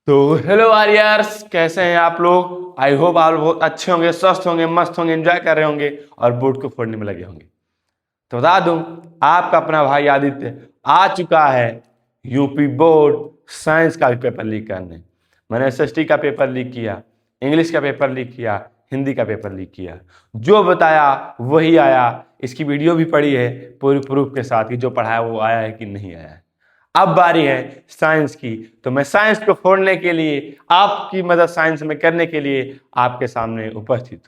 तो हेलो आर्यर्स, कैसे हैं आप लोग। आई होप आप बहुत अच्छे होंगे, स्वस्थ होंगे, मस्त होंगे, एंजॉय कर रहे होंगे और बोर्ड को फोड़ने में लगे होंगे। तो बता दूं, आपका अपना भाई आदित्य आ चुका है यूपी बोर्ड साइंस का भी पेपर लीक करने। मैंने एसएसटी का पेपर लीक किया, इंग्लिश का पेपर लीक किया, हिंदी का पेपर लीक किया। जो बताया वही आया। इसकी वीडियो भी पड़ी है पूरी प्रूफ के साथ कि जो पढ़ाया वो आया है कि नहीं आया है। अब बारी है साइंस की, तो मैं साइंस को फोड़ने के लिए, आपकी मदद साइंस में करने के लिए आपके सामने उपस्थित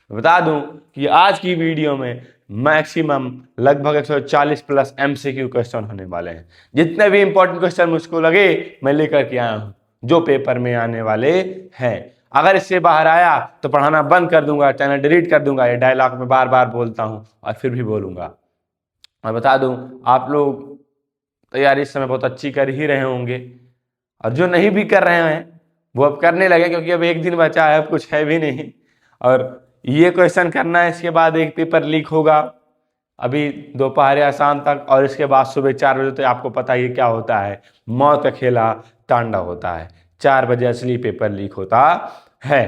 हूं। बता दूं कि आज की वीडियो में मैक्सिमम लगभग 140 प्लस एमसीक्यू क्वेश्चन होने वाले हैं। जितने भी इंपॉर्टेंट क्वेश्चन मुझको लगे मैं लेकर के आया हूं, जो पेपर में आने वाले हैं। अगर इससे बाहर आया तो पढ़ाना बंद कर दूंगा, चैनल डिलीट कर दूंगा। ये डायलॉग में बार बार बोलता हूं और फिर भी बोलूंगा। और बता दूं, आप लोग तैयारी इस समय बहुत अच्छी कर ही रहे होंगे, और जो नहीं भी कर रहे हैं वो अब करने लगे, क्योंकि अब एक दिन बचा है, अब कुछ है भी नहीं। और ये क्वेश्चन करना है, इसके बाद एक पेपर लीक होगा अभी दोपहर या शाम तक, और इसके बाद सुबह 4 बजे। तो आपको पता ही क्या होता है, मौत का खेला तांडव होता है। 4 बजे असली पेपर लीक होता है।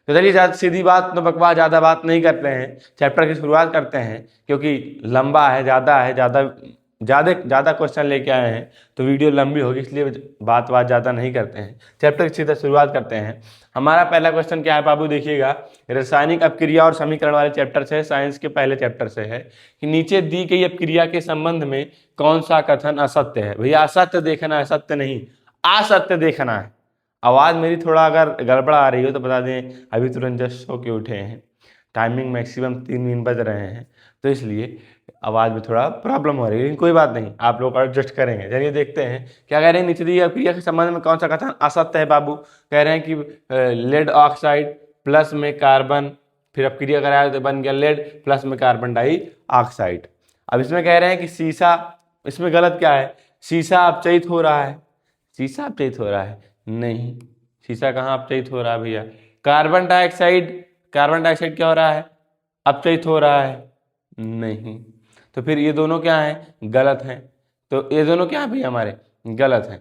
तो चलिए, ज़्यादा सीधी बात, तो बकवास ज़्यादा बात नहीं करते हैं, चैप्टर की शुरुआत करते हैं। क्योंकि लंबा है, ज़्यादा ज़्यादा क्वेश्चन लेके आए हैं तो वीडियो लंबी होगी, इसलिए बात ज़्यादा नहीं करते हैं। चैप्टर की सीधा शुरुआत करते हैं। हमारा पहला क्वेश्चन क्या है बाबू, देखिएगा। रासायनिक अपक्रिया और समीकरण वाले चैप्टर से, साइंस के पहले चैप्टर से है कि नीचे दी गई अपक्रिया के संबंध में कौन सा कथन असत्य है। भैया असत्य देखना है, सत्य नहीं, असत्य देखना है। आवाज़ मेरी थोड़ा अगर गड़बड़ आ रही हो तो बता दें, अभी तुरंत जस्ट सो के उठे हैं। टाइमिंग मैक्सिमम 3 बज रहे हैं, तो इसलिए आवाज़ में थोड़ा प्रॉब्लम हो रही है, लेकिन कोई बात नहीं, आप लोग एडजस्ट करेंगे। चलिए देखते हैं क्या कह रहे हैं। नीचे दी अपक्रिया के संबंध में कौन सा कथन असत्य है बाबू। कह रहे हैं कि लेड ऑक्साइड प्लस में कार्बन, फिर अपक्रिया कराया तो बन गया लेड प्लस में कार्बन डाई ऑक्साइड। अब इसमें कह रहे हैं कि शीशा, इसमें गलत क्या है, शीशा अपचयित हो रहा है। शीशा अपचयित हो रहा है? नहीं, शीशा कहाँ अपचयित हो रहा है भैया। कार्बन डाइऑक्साइड, कार्बन डाइऑक्साइड क्या हो रहा है, अपचयित हो रहा है? नहीं। तो फिर ये दोनों क्या हैं, गलत हैं। तो ये दोनों क्या है भैया हमारे, गलत हैं।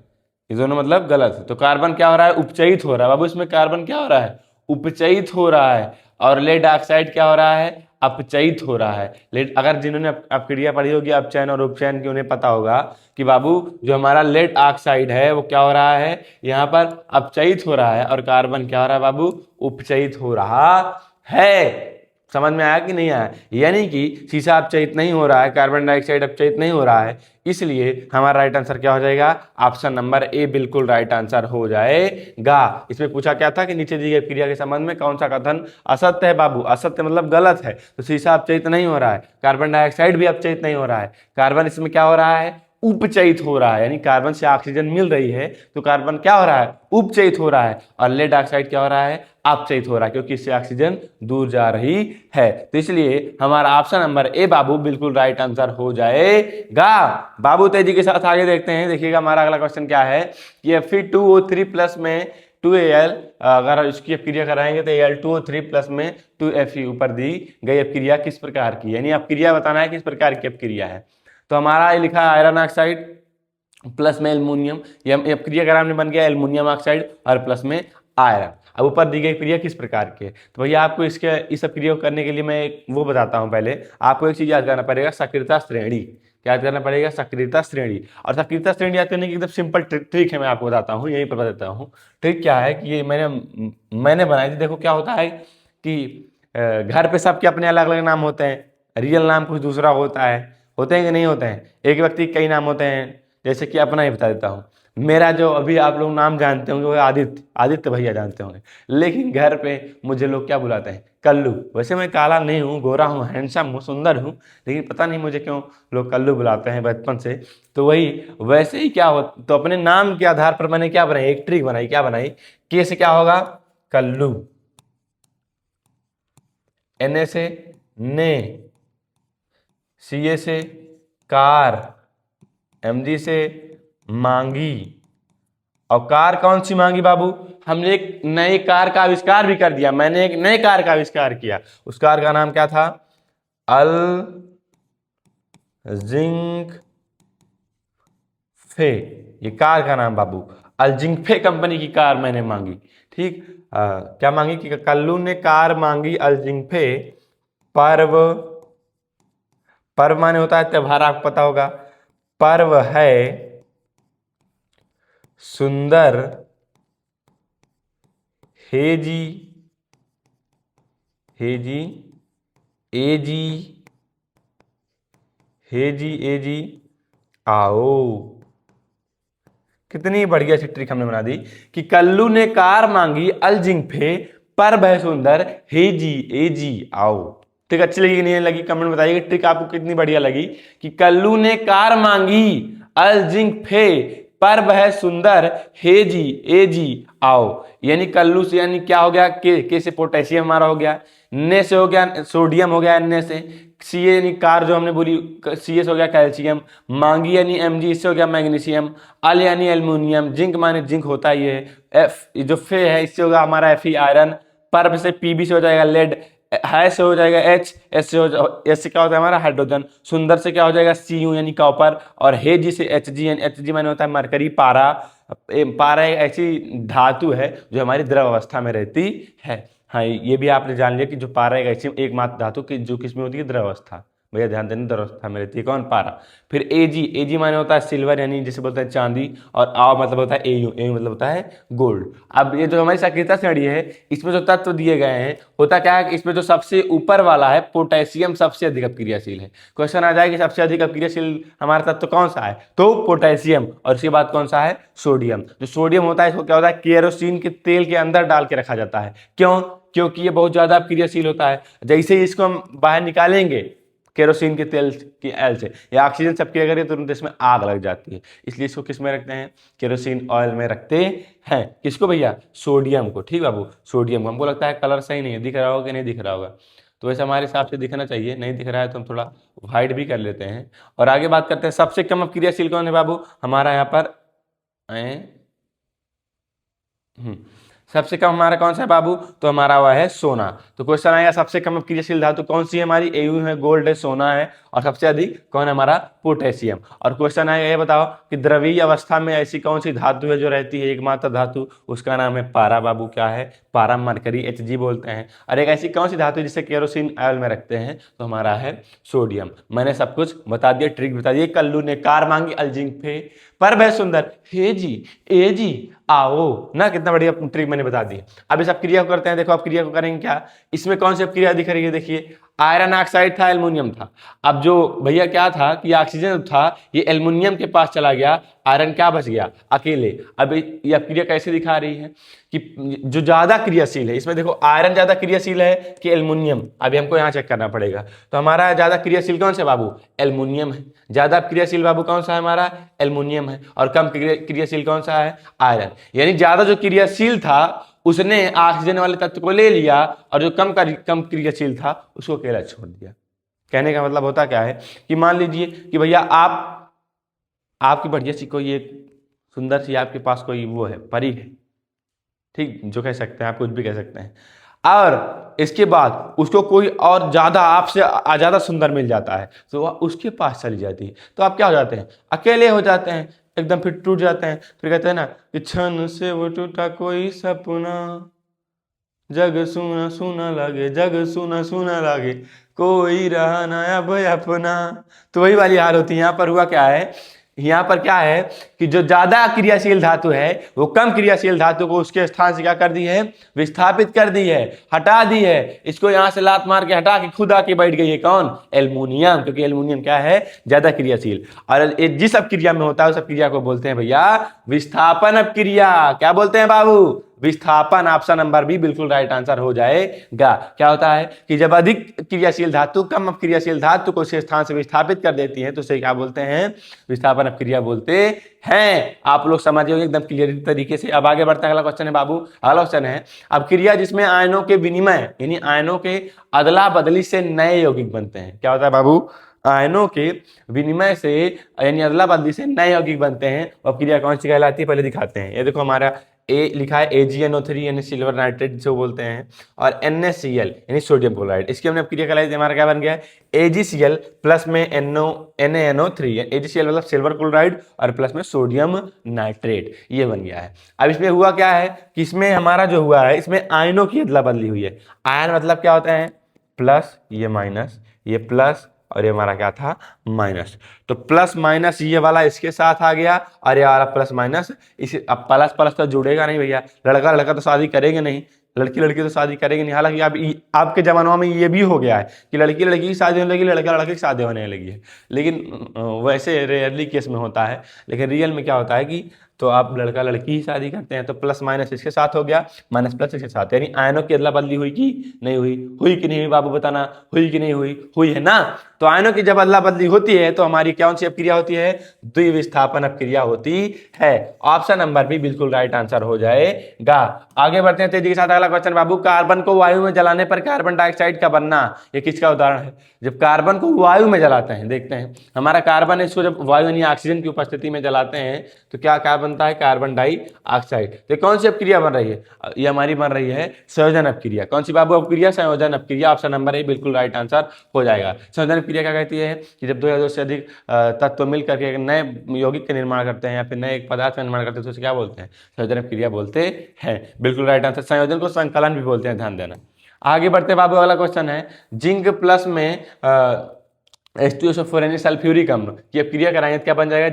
ये दोनों मतलब गलत है। तो कार्बन क्या हो रहा है, उपचयित हो रहा है बाबू। इसमें कार्बन क्या हो रहा है, उपचयित हो रहा है। और लेड ऑक्साइड क्या हो रहा है, अपचयित हो रहा है। लेड, अगर जिन्होंने अपक्रिया पढ़ी होगी, अपचयन और उपचयन की, उन्हें पता होगा कि बाबू जो हमारा लेड ऑक्साइड है वो क्या हो रहा है, यहाँ पर अपचयित हो रहा है, और कार्बन क्या हो रहा है बाबू, उपचयित हो रहा है। समझ में आया कि नहीं आया। यानी कि शीशा अपचयित नहीं हो रहा है, कार्बन डाइऑक्साइड अपचयित नहीं हो रहा है, इसलिए हमारा राइट आंसर क्या हो जाएगा, ऑप्शन नंबर ए बिल्कुल राइट आंसर हो जाएगा। इसमें पूछा क्या था कि नीचे दी गई क्रिया के संबंध में कौन सा कथन असत्य है बाबू। असत्य मतलब गलत है। तो शीशा अपचयित नहीं हो रहा है, कार्बन डाइऑक्साइड भी अपचयित नहीं हो रहा है। कार्बन इसमें क्या हो रहा है, उपचयित हो रहा है, यानी कार्बन से ऑक्सीजन मिल रही है तो कार्बन क्या हो रहा है, उपचयित हो रहा है। और लेड ऑक्साइड क्या हो रहा है, अपचयित हो रहा है, क्योंकि इससे ऑक्सीजन दूर जा रही है। तो इसलिए हमारा ऑप्शन नंबर ए बाबू बिल्कुल राइट आंसर हो जाएगा। बाबू तेजी के साथ आगे देखते हैं। देखिएगा हमारा अगला क्वेश्चन क्या है कि Fe2O3 प्लस में 2Al, अगर इसकी अपक्रिया कराएंगे तो Al2O3 प्लस में 2Fe ऊपर दी गई अपक्रिया किस प्रकार की, यानी अपक्रिया बताना है किस प्रकार की अपक्रिया है। तो हमारा ये लिखा है आयरन ऑक्साइड प्लस में एल्युमिनियम, ये अपक्रिया का नाम बन गया एल्युमिनियम ऑक्साइड और प्लस में आयरन। अब ऊपर दी गई क्रिया किस प्रकार की है, तो भैया आपको इसके इस क्रिया को करने के लिए मैं एक वो बताता हूँ। पहले आपको एक चीज याद करना पड़ेगा, सक्रियता श्रेणी। क्या याद करना पड़ेगा, सक्रियता श्रेणी। और सक्रियता श्रेणी याद करने की एकदम सिंपल ट्रिक है, मैं आपको बताता हूँ, यही पर बता देता हूँ। ट्रिक क्या है कि ये मैंने बनाई थी। देखो क्या होता है कि घर पे सबके अपने अलग अलग नाम होते हैं, रियल नाम कुछ दूसरा होता है, होते हैं कि नहीं होते हैं। एक व्यक्ति के कई नाम होते हैं। जैसे कि अपना ही बता देता हूँ, मेरा जो अभी आप लोग नाम जानते होंगे वो आदित्य, आदित्य भैया जानते होंगे। लेकिन घर पे मुझे लोग क्या बुलाते हैं, कल्लू। वैसे मैं काला नहीं हूँ, गोरा हूँ, हैंडसम हूँ, सुंदर हूँ, लेकिन पता नहीं मुझे क्यों लोग कल्लू बुलाते हैं बचपन से। तो वही वैसे ही क्या हो, तो अपने नाम के आधार पर मैंने क्या बनाई, एक ट्रिक बनाई। क्या बनाई, के से क्या होगा, कल्लू, एन से ने, सी से कार, एमजी से मांगी। और कार कौन सी मांगी बाबू, हमने एक नई कार का आविष्कार भी कर दिया। मैंने एक नए कार का आविष्कार किया, उस कार का नाम क्या था, अल जिंक फे। ये कार का नाम बाबू अलजिंगफे कंपनी की कार मैंने मांगी। ठीक, क्या मांगी कि कल्लू ने कार मांगी अलजिंगफे। पर्व, पर्व माने होता है त्योहार, आपको पता होगा। पर्व है सुंदर हेजी, हेजी एजी, हेजी एजी आओ। कितनी बढ़िया सी ट्रिक हमने बना दी कि कल्लू ने कार मांगी अलजिंगफे, पर्व है सुंदर हेजी एजी आओ। ट्रिक अच्छी लगी कि नहीं लगी, कमेंट में बताइए ट्रिक आपको कितनी बढ़िया लगी कि कल्लू ने कार मांगी अलजिंगफे, पर्व है सुंदर हेजी एजी आओ। यानी कल्लू से यानी क्या हो गया, के से पोटेशियम हमारा हो गया, ने से हो गया सोडियम हो गया, ने से सी यानी कार जो हमने बोली, सी एस हो गया कैल्शियम, मांगी यानी एमजी इससे हो गया मैग्नीशियम, अल यानी एल्युमिनियम, जिंक माने जिंक होता ही है, एफ जो फे है इससे होगा हमारा एफ आयरन, पर्व से पीबी से हो जाएगा लेड, है से हो जाएगा एच, एस से एस से क्या होता है हमारा हाइड्रोजन, सुंदर से क्या हो जाएगा सी यू यानी कॉपर, और हेजी से एच जी यानी एच जी माने होता है मरकरी, पारा। पारा एक ऐसी धातु है जो हमारी द्रव अवस्था में रहती है। हाँ, ये भी आपने जान लिया कि जो पारा एक ऐसी एकमात्र धातु की जो किसमें होती है द्रव अवस्था। भैया ध्यान देना, द्रव अवस्था में रहती है कौन, पारा। फिर एजी, एजी माने होता है सिल्वर यानी जिसे बोलते हैं चांदी, और आओ मतलब होता है एयू, एयू मतलब होता है गोल्ड। अब ये जो हमारी सक्रियता श्रेणी है इसमें जो तत्व दिए गए हैं, होता क्या है, इसमें जो सबसे ऊपर वाला है पोटेशियम सबसे अधिक अपक्रियाशील है। क्वेश्चन आ जाए कि सबसे अधिक अपक्रियाशील हमारा तत्व कौन सा है, तो पोटेशियम, और इसके बाद कौन सा है, सोडियम। जो सोडियम होता है इसको क्या होता है, केरोसिन के तेल के अंदर डाल के रखा जाता है। क्यों, क्योंकि ये बहुत ज्यादा क्रियाशील होता है। जैसे ही इसको हम बाहर निकालेंगे केरोसिन के तेल की एल से, या ऑक्सीजन से क्रिया करें तुरंत इसमें आग लग जाती है, इसलिए इसको किस में रखते हैं, केरोसिन ऑयल में रखते हैं। किसको भैया, सोडियम को। ठीक बाबू, सोडियम को। हमको लगता है कलर सही नहीं है, दिख रहा होगा कि नहीं दिख रहा होगा, तो वैसे हमारे हिसाब से दिखना चाहिए, नहीं दिख रहा है तो हम थोड़ा वाइड भी कर लेते हैं। और आगे बात करते हैं सबसे कम अपक्रियाशील कौन है बाबू, हमारा यहाँ पर सबसे कम हमारा कौन सा है बाबू, तो हमारा हुआ है सोना। तो क्वेश्चन आएगा सबसे कम क्रियाशील धातु कौन सी है हमारी, एयू है, गोल्ड है, सोना है, और सबसे अधिक कौन है हमारा, पोटेशियम। और क्वेश्चन आएगा ये बताओ कि द्रवीय अवस्था में ऐसी कौन सी धातु है जो रहती है एकमात्र धातु, उसका नाम है पारा बाबू। क्या है, पारा, मरकरी, एच बोलते हैं। और एक ऐसी कौन सी धातु है जिसे केरोसिन ऑयल में रखते हैं, तो हमारा है सोडियम। मैंने सब कुछ बता दिया, ट्रिक बता दिए। कल्लू ने कार मांगी अलजिंगफे, पर्व है सुंदर हेजी एजी आओ ना, कितना बढ़िया ट्रिक मैंने बता दी। अब इस अब क्रिया को करते हैं, देखो अब क्रिया को करेंगे क्या, इसमें कौन सी क्रिया दिख रही है, देखिए आयरन ऑक्साइड था, एल्युमिनियम था। अब जो भैया क्या था कि ऑक्सीजन था ये एल्युमिनियम के पास चला गया, आयरन क्या बच गया अकेले। अब ये क्रिया कैसे दिखा रही है कि जो ज्यादा क्रियाशील है, इसमें देखो आयरन ज्यादा क्रियाशील है कि एल्युमिनियम, अभी हमको यहाँ चेक करना पड़ेगा। तो हमारा ज्यादा क्रियाशील कौन सा बाबू, एल्युमिनियम है। ज्यादा क्रियाशील बाबू कौन सा है हमारा, एल्युमिनियम है। और कम क्रियाशील कौन सा है, आयरन। यानी ज्यादा जो क्रियाशील था उसने ऑक्सीजन वाले तत्व को ले लिया, और जो कम क्रियाशील था उसको अकेला छोड़ दिया। कहने का मतलब होता क्या है कि मान लीजिए कि भैया आपकी बढ़िया सी कोई एक सुंदर सी आपके पास कोई वो है, परी है, ठीक, जो कह सकते हैं आप, कुछ भी कह सकते हैं, और इसके बाद उसको कोई और ज्यादा आपसे ज्यादा सुंदर मिल जाता है, तो वह उसके पास चली जाती है, तो आप क्या हो जाते हैं, अकेले हो जाते हैं, एकदम फिर टूट जाते हैं। फिर कहते हैं ना कि क्षण से वो टूटा कोई सपना, जग सुना सुना लगे, जग सुना सुना लगे, कोई रहा ना अब अपना। तो वही वाली हाल होती है। यहाँ पर हुआ क्या है, यहाँ पर क्या है कि जो ज्यादा क्रियाशील धातु है वो कम क्रियाशील धातु को उसके स्थान से क्या कर दी है, विस्थापित कर दी है, हटा दी है। इसको यहाँ से लात मार के हटा के खुद आके बैठ गई है कौन, एल्युमिनियम, क्योंकि एल्युमिनियम क्या है, ज्यादा क्रियाशील। और जिस अपक्रिया में होता है उस अपक्रिया को बोलते हैं भैया विस्थापन अपक्रिया। क्या बोलते हैं बाबू, विस्थापन। ऑप्शन नंबर बी बिल्कुल राइट आंसर हो जाएगा। क्या होता है कि जब अधिक क्रियाशील धातु कम अपक्रियाशील धातु को उसके स्थान से विस्थापित कर देती है तो उसे क्या बोलते हैं, विस्थापन अपक्रिया बोलते हैं। आप लोग समझिए एकदम क्लियर तरीके से। अब आगे बढ़ते हैं, अगला क्वेश्चन है बाबू, अगला क्वेश्चन है अब क्रिया जिसमें आयनों के विनिमय यानी आयनों के अदला बदली से नए यौगिक बनते हैं। क्या होता है बाबू, आयनों के विनिमय से यानी अदला बदली से नए यौगिक बनते हैं, और क्रिया कौन सी कहलाती है पहले दिखाते हैं। ये देखो हमारा ए लिखा है AgNO3 यानी सिल्वर नाइट्रेट जो बोलते हैं, और NaCl यानी सोडियम क्लोराइड। इसकी हमने क्रिया कहलाई थी, हमारा क्या बन गया है AgCl प्लस में NaNO3, AgCl मतलब सिल्वर क्लोराइड और प्लस में सोडियम नाइट्रेट, ये बन गया है। अब इसमें हुआ क्या है कि इसमें हमारा जो हुआ है इसमें आयनों की अदला बदली हुई है। आयन मतलब क्या होता है प्लस, ये माइनस, ये प्लस, और ये हमारा क्या था माइनस। तो प्लस माइनस ये वाला इसके साथ आ गया, और ये वाला प्लस माइनस इसे, अब प्लस प्लस तो जुड़ेगा नहीं भैया, लड़का लड़का तो शादी करेंगे नहीं, लड़की लड़की तो शादी करेंगे नहीं। हालांकि अब आपके जमानों में ये भी हो गया है कि लड़की लड़की की शादी होने लगी, लड़का लड़के की शादी होने लगी है, लेकिन वैसे रेयरली केस में होता है। लेकिन रियल में क्या होता है कि तो आप लड़का लड़की ही शादी करते हैं, तो प्लस माइनस इसके साथ हो गया, माइनस प्लस इसके साथ, यानी आयनों की अदला बदली हुई कि नहीं हुई, हुई कि नहीं हुई बाबू बताना, हुई कि नहीं हुई, हुई है ना। तो आयनों की जब अदला बदली होती है तो हमारी कौन सी अपक्रिया होती है, द्विविस्थापन अपक्रिया होती है। ऑप्शन नंबर बी बिल्कुल राइट आंसर हो जाएगा। आगे बढ़ते हैं तेजी के साथ। अगला क्वेश्चन बाबू, कार्बन को वायु में जलाने पर कार्बन डाइऑक्साइड का बनना, ये किसका उदाहरण है। जब कार्बन को वायु में जलाते हैं, देखते हैं हमारा कार्बन, इसको जब वायु यानी ऑक्सीजन की उपस्थिति में जलाते हैं तो क्या बनता है कार्बन डाइऑक्साइड। तो कौन सी अपक्रिया बन रही है, ये हमारी बन रही है संयोजन अपक्रिया। कौन सी बाबू अपक्रिया, संयोजन अपक्रिया। ऑप्शन नंबर ए बिल्कुल राइट आंसर हो जाएगा। संयोजन अपक्रिया क्या कहती है कि जब दो या दो से अधिक तत्व मिल करके एक नए यौगिक का निर्माण करते हैं या फिर नए एक पदार्थ का निर्माण करते हैं तो उसे क्या बोलते हैं, संयोजन अपक्रिया बोलते हैं। बिल्कुल राइट आंसर। संयोजन को संकलन भी बोलते हैं, ध्यान देना। आगे बढ़ते बाबू, अगला क्वेश्चन है जिंक प्लस में H2SO4 यानी सल्फ्यूरिक अम्ल की अपक्रिया कराएंगे तो क्या बन जाएगा,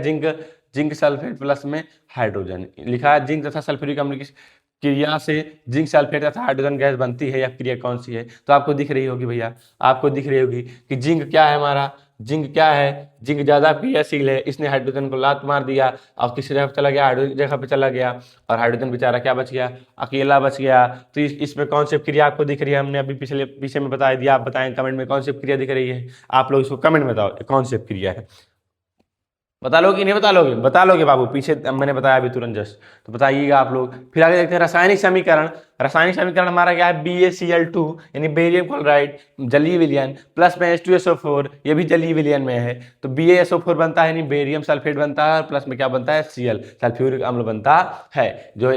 जिंक सल्फेट प्लस में हाइड्रोजन। लिखा है जिंक तथा सल्फ्यूरिक अम्ल की क्रिया से जिंक सल्फेट तथा हाइड्रोजन गैस बनती है, या क्रिया कौन सी है। तो आपको दिख रही होगी भैया, आपको दिख रही होगी कि जिंक क्या है हमारा, जिंक क्या है, जिंक ज्यादा क्रियाशील है, इसने हाइड्रोजन को लात मार दिया और किसी जगह पे चला गया, हाइड्रोजन जगह पे चला गया, और हाइड्रोजन बेचारा क्या बच गया, अकेला बच गया। तो इसमें कौन सी क्रिया आपको दिख रही है, हमने अभी पीछे में बता दिया, आप बताएं कमेंट में कौन सी क्रिया दिख रही है। आप लोग इसको कमेंट में बताओ कौन सी क्रिया है, बता लोगे नहीं बता लोगे, बता लोगे बाबू, पीछे मैंने बताया अभी तुरंत जस्ट, तो बताइएगा आप लोग। फिर आगे देखते हैं रासायनिक समीकरण। रासायनिक समीकरण हमारा क्या है, BaCl2 यानी बेरियम क्लोराइड जलीय विलयन प्लस में H2SO4, ये भी जलीय विलयन में है, तो BaSO4 बनता है यानी बेरियम सल्फेट बनता है, और प्लस में क्या बनता है Cl सल्फ्यूरिक अम्ल बनता है। जो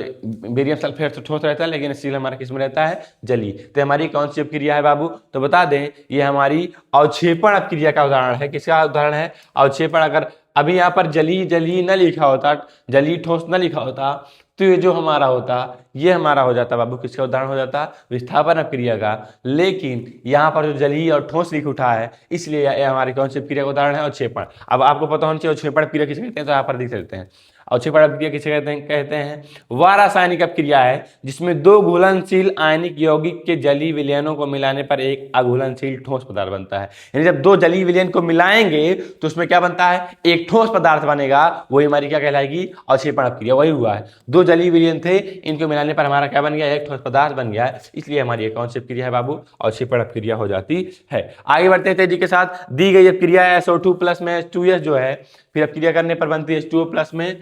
बेरियम सल्फेट तो ठोस रहता है लेकिन Cl हमारा किस में रहता है, जलीय। तो हमारी कौन सी अपक्रिया है बाबू, तो बता दें ये हमारी अवक्षेपण अपक्रिया का उदाहरण है। किसका उदाहरण है, अवक्षेपण। अगर अभी यहाँ पर जली जली न लिखा होता, जली ठोस न लिखा होता, तो ये जो हमारा होता ये हमारा हो जाता बाबू, किसका उदाहरण हो जाता, विस्थापन अपक्रिया का। लेकिन यहाँ पर जो जली और ठोस लिख उठा है, इसलिए ये हमारी कौन सी अपक्रिया का उदाहरण है, अवक्षेपण। अब आपको पता होना चाहिए अवक्षेपण अपक्रिया किसे कहते हैं, तो यहाँ पर देख सकते हैं अवक्षेपण अपक्रिया किसे कहते हैं वह रासायनिक अपक्रिया है जिसमें दो घुलनशील आयनिक यौगिक के जलीय विलयनों को मिलाने पर एक अघुलनशील ठोस पदार्थ बनता है। यानी जब दो जलीय विलयन को मिलाएंगे तो उसमें क्या बनता है, एक ठोस पदार्थ बनेगा, वही हमारी क्या कहलाएगी, अवक्षेपण अपक्रिया। वही हुआ है, दो जलीय विलयन थे, इनको मिलाने पर हमारा क्या बन गया, एक ठोस पदार्थ बन गया है, इसलिए हमारी कौन सी अपक्रिया है बाबू, अवक्षेपण अपक्रिया हो जाती है। आगे बढ़ते हैं तेजी के साथ। दी गई अपक्रिया SO2 प्लस में H2S जो है, फिर अपक्रिया करने पर बनती है H2O प्लस में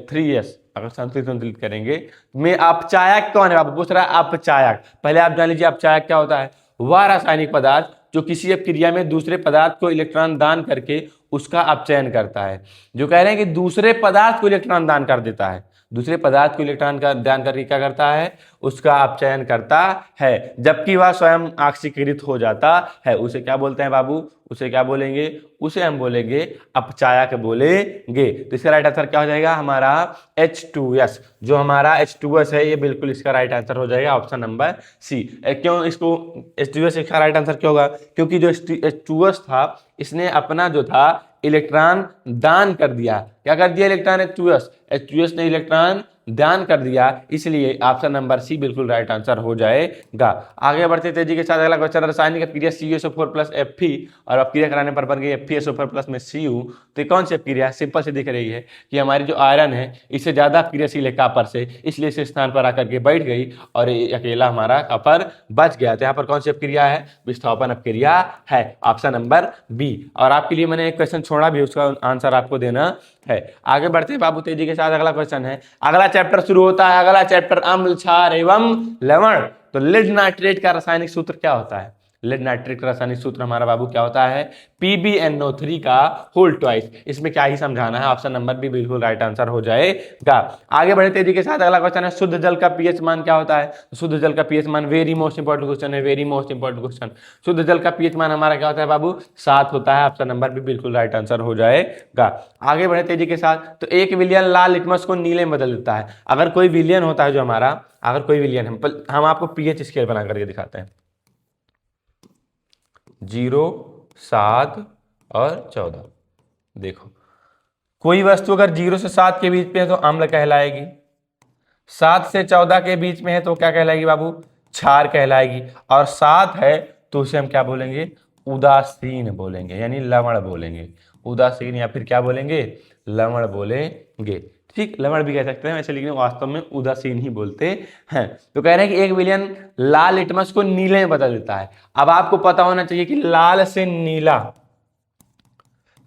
3S। अगर संतुलित करेंगे में अपचायक कौन है बाबू, पूछ रहा है अपचायक। पहले आप जान लीजिए अपचायक क्या होता है, वह रासायनिक पदार्थ जो किसी अपक्रिया में दूसरे पदार्थ को इलेक्ट्रॉन दान करके उसका अपचयन करता है। जो कह रहे हैं कि दूसरे पदार्थ को इलेक्ट्रॉन दान कर देता है, दूसरे पदार्थ को इलेक्ट्रॉन का दान करके क्या करता है, उसका अपचयन करता है, जबकि वह स्वयं ऑक्सीकृत हो जाता है, उसे क्या बोलते हैं बाबू, उसे क्या बोलेंगे, उसे हम बोलेंगे अपचायक बोलेंगे। तो इसका राइट आंसर क्या हो जाएगा हमारा H2S। जो हमारा H2S है ये बिल्कुल इसका राइट आंसर हो जाएगा, ऑप्शन नंबर सी। क्यों इसको H2S इसका राइट आंसर क्यों होगा, क्योंकि जो H2S था इसने अपना जो था इलेक्ट्रॉन दान कर दिया। क्या कर दिया, इलेक्ट्रॉन H2S ने इलेक्ट्रॉन दान कर दिया, इसलिए ऑप्शन नंबर सी बिल्कुल राइट आंसर हो जाएगा। आगे बढ़ते तेजी के साथ। अगला क्वेश्चन, रासायनिक अपक्रिया CuSO4 प्लस Fe और अपक्रिया कराने पर बन गई FeSO4 प्लस में Cu। तो कौन सी अपक्रिया, सिंपल से दिख रही है कि हमारी जो आयरन है इससे ज्यादा क्रियाशील है कॉपर से, इसलिए इस स्थान पर आकर के बैठ गई और अकेला हमारा कॉपर बच गया। तो यहाँ पर कौन सी अपक्रिया है, विस्थापन अपक्रिया है, ऑप्शन नंबर बी। और आपके लिए मैंने एक क्वेश्चन छोड़ा भी, उसका आंसर आपको देना है। आगे बढ़ते हैं बाबू तेजी के साथ। अगला क्वेश्चन है, अगला चैप्टर शुरू होता है, अगला चैप्टर अम्ल क्षार एवं लवण। तो लीड नाइट्रेट का रासायनिक सूत्र क्या होता है, लेड नाइट्रेट का रासायनिक सूत्र हमारा बाबू क्या होता है, PbNO3 का होल ट्वाइस। इसमें क्या ही समझाना है, ऑप्शन नंबर बी बिल्कुल राइट आंसर हो जाएगा। आगे बढ़े तेजी के साथ, अगला क्वेश्चन है शुद्ध जल का पीएच मान क्या होता है। शुद्ध जल का पीएच मान वेरी मोस्ट इंपॉर्टेंट क्वेश्चन है, वेरी मोस्ट इंपॉर्टेंट क्वेश्चन। शुद्ध जल का पीएच मान हमारा क्या होता है बाबू, 7 होता है। ऑप्शन नंबर बी बिल्कुल राइट आंसर हो जाएगा। आगे बढ़े तेजी के साथ, तो एक विलियन लाल लिटमस को नीले में बदल देता है। अगर कोई विलियन होता है जो हमारा, अगर कोई विलियन हम आपको पीएच स्केल बना करके दिखाते हैं, 0, 7 और 14। देखो कोई वस्तु अगर 0 से 7 के बीच में है तो अम्ल कहलाएगी, 7 से 14 के बीच में है तो क्या कहलाएगी बाबू, क्षार कहलाएगी, और 7 है तो उसे हम क्या बोलेंगे, उदासीन बोलेंगे, यानी लवण बोलेंगे। उदासीन या फिर क्या बोलेंगे, लवण बोलेंगे। ठीक, लवण भी कह सकते हैं वैसे, लेकिन वास्तव में उदासीन ही बोलते हैं। तो कह रहे हैं कि एक विलियन लाल लिटमस को नीले में बदल देता है। अब आपको पता होना चाहिए कि लाल से नीला,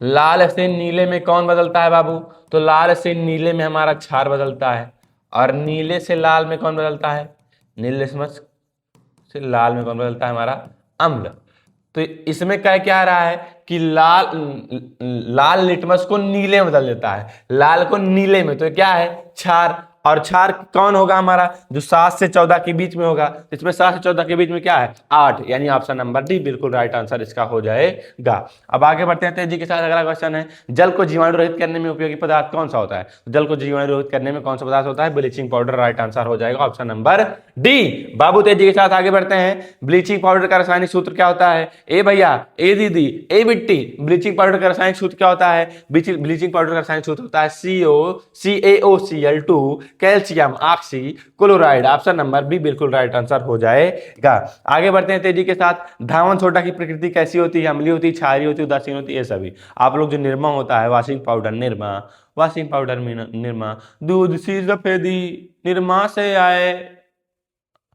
लाल से नीले में कौन बदलता है बाबू, तो लाल से नीले में हमारा क्षार बदलता है, और नीले से लाल में कौन बदलता है, नीले से लाल में कौन बदलता है, हमारा अम्ल। तो इसमें क्या आ रहा है कि लाल लिटमस को नीले में बदल देता है, लाल को नीले में, तो क्या है, क्षार। और क्षार कौन होगा हमारा, जो 7 से 14 के बीच में होगा। इसमें 7 से 14 के बीच में क्या है, 8, यानी ऑप्शन नंबर डी बिल्कुल राइट आंसर इसका हो जाएगा। अब आगे बढ़ते हैं तेजी के साथ, अगला क्वेश्चन है जल को जीवाणु रहित करने में उपयोगी पदार्थ कौन सा होता है। जल को जीवाणु रहित करने में कौन सा पदार्थ होता है, ब्लीचिंग पाउडर राइट आंसर हो जाएगा, ऑप्शन नंबर डी। बाबू तेजी के साथ आगे बढ़ते हैं, ब्लीचिंग पाउडर का रासायनिक सूत्र क्या होता है, ए भैया, ए दीदी, ए बिट्टी, ब्लीचिंग पाउडर का रासायनिक सूत्र क्या होता है, ब्लीचिंग पाउडर का रासायनिक सूत्र होता है CaOCl2 calcium oxychloride. Option number B बिल्कुल राइट आंसर हो जाएगा। आगे बढ़ते हैं तेजी के साथ, धावन सोडा की प्रकृति कैसी होती है, अम्लीय होती है, क्षारीय होती है, उदासीन होती है, ये सभी। आप लोग जो निरमा होता है, washing powder Nirma, washing powder में निरमा, दूध सी सफेदी निरमा से आए,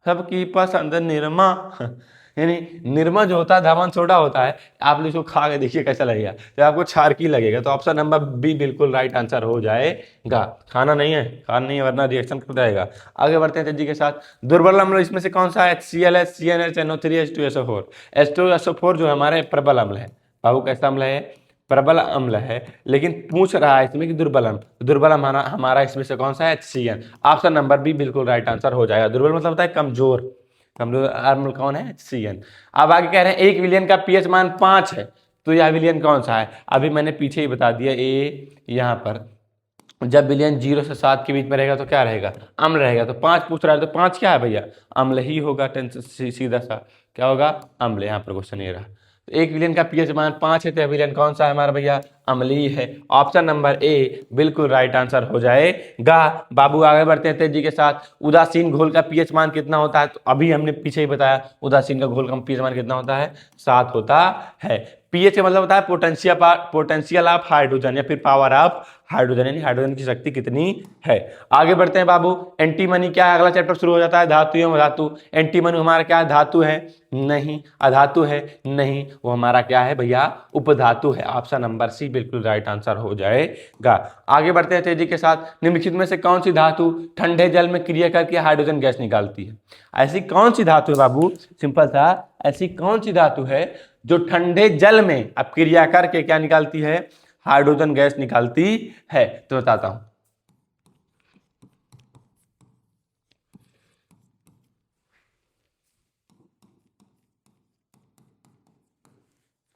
सबकी पसंद निरमा। यानी निरमा जो होता है धावन सोडा होता है, आप लोग इसको खा के देखिए कैसा लगेगा, तो आपको क्षारकी लगेगा। तो ऑप्शन नंबर बी बिल्कुल राइट आंसर हो जाएगा। खाना नहीं है, खाना नहीं है वरना रिएक्शन कर जाएगा। आगे बढ़ते हैं तेजी के साथ, दुर्बल अम्ल इसमें से कौन सा है, HCl, CnH, NO3, H2SO4। H2SO4 जो हमारे प्रबल अम्ल है बाबू, कैसा अम्ल है, प्रबल अम्ल है, लेकिन पूछ रहा है इसमें कि दुर्बल अम्ल। दुर्बल हमारा इसमें से कौन सा है, HCl। ऑप्शन नंबर बी बिल्कुल राइट आंसर हो जाएगा। दुर्बल मतलब होता है कमजोर, कमजोर अम्ल कौन है, HCl। अब आगे कह रहे हैं एक विलियन का पीएच मान 5 है, तो यह विलियन कौन सा है। अभी मैंने पीछे ही बता दिया, यहाँ पर जब विलियन 0 से 7 के बीच में रहेगा तो क्या रहेगा, अम्ल रहेगा। तो 5 पूछ रहा है, तो 5 क्या है भैया, अम्ल ही होगा, सीधा सा क्या होगा, अम्ल। यहाँ पर क्वेश्चन ये रहा, तो एक विलियन का पीएच मान 5 है, तो विलियन कौन सा है हमारा भैया, अम्लीय है। ऑप्शन नंबर ए बिल्कुल राइट आंसर हो जाएगा। बाबू आगे बढ़ते हैं तेजी के साथ, उदासीन घोल का पीएच मान कितना होता है, तो अभी हमने पीछे ही बताया, उदासीन का घोल का पीएच मान कितना होता है, 7 होता है। पीएच का मतलब होता है पोटेंशियल ऑफ हाइड्रोजन या फिर पावर ऑफ हाइड्रोजन, यानी हाइड्रोजन की शक्ति कितनी है। आगे बढ़ते हैं बाबू, एंटीमनी क्या है, अगला चैप्टर शुरू हो जाता है, धातु एवं अधातु। एंटीमनी हमारा क्या है, धातु है नहीं, अधातु है नहीं, वो हमारा क्या है भैया, उपधातु है। ऑप्शन नंबर सी बिल्कुल राइट आंसर हो जाएगा। आगे बढ़ते हैं तेजी के साथ, निम्नलिखित में से कौन सी धातु ठंडे जल में क्रिया करके हाइड्रोजन गैस निकालती है। ऐसी कौन सी धातु है बाबू, सिंपल था, ऐसी कौन सी धातु है जो ठंडे जल में अब क्रिया करके क्या निकालती है, हाइड्रोजन गैस निकालती है। तो बताता हूं,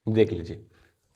देख लीजिए।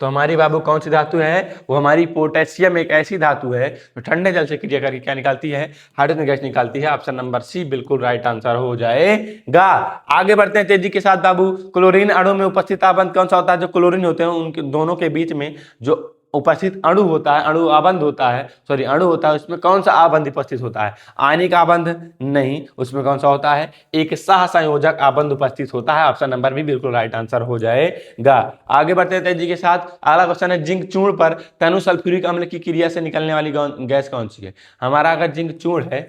तो हमारी बाबू कौन सी धातु है, वो हमारी पोटेशियम एक ऐसी धातु है जो ठंडे जल से क्रिया करके क्या निकालती है, हाइड्रोजन गैस निकालती है। ऑप्शन नंबर सी बिल्कुल राइट आंसर हो जाएगा। आगे बढ़ते हैं तेजी के साथ बाबू, क्लोरीन अणु में उपस्थित आबंध कौन सा होता है, जो क्लोरीन होते हैं उनके दोनों के बीच में जो उपस्थित अणु होता है, अणु आबंध होता है, सॉरी अणु होता है, उसमें कौन सा आबंध उपस्थित होता है, आयनिक आबंध नहीं, उसमें कौन सा होता है, एक सहसंयोजक आबंध उपस्थित होता है। ऑप्शन नंबर भी बिल्कुल राइट आंसर हो जाएगा। आगे बढ़ते हैं तेजी के साथ, अगला क्वेश्चन है जिंक चूर्ण पर तनु सल्फ्यूरिक अम्ल की क्रिया से निकलने वाली गैस कौन सी है। हमारा अगर जिंक चूर्ण है,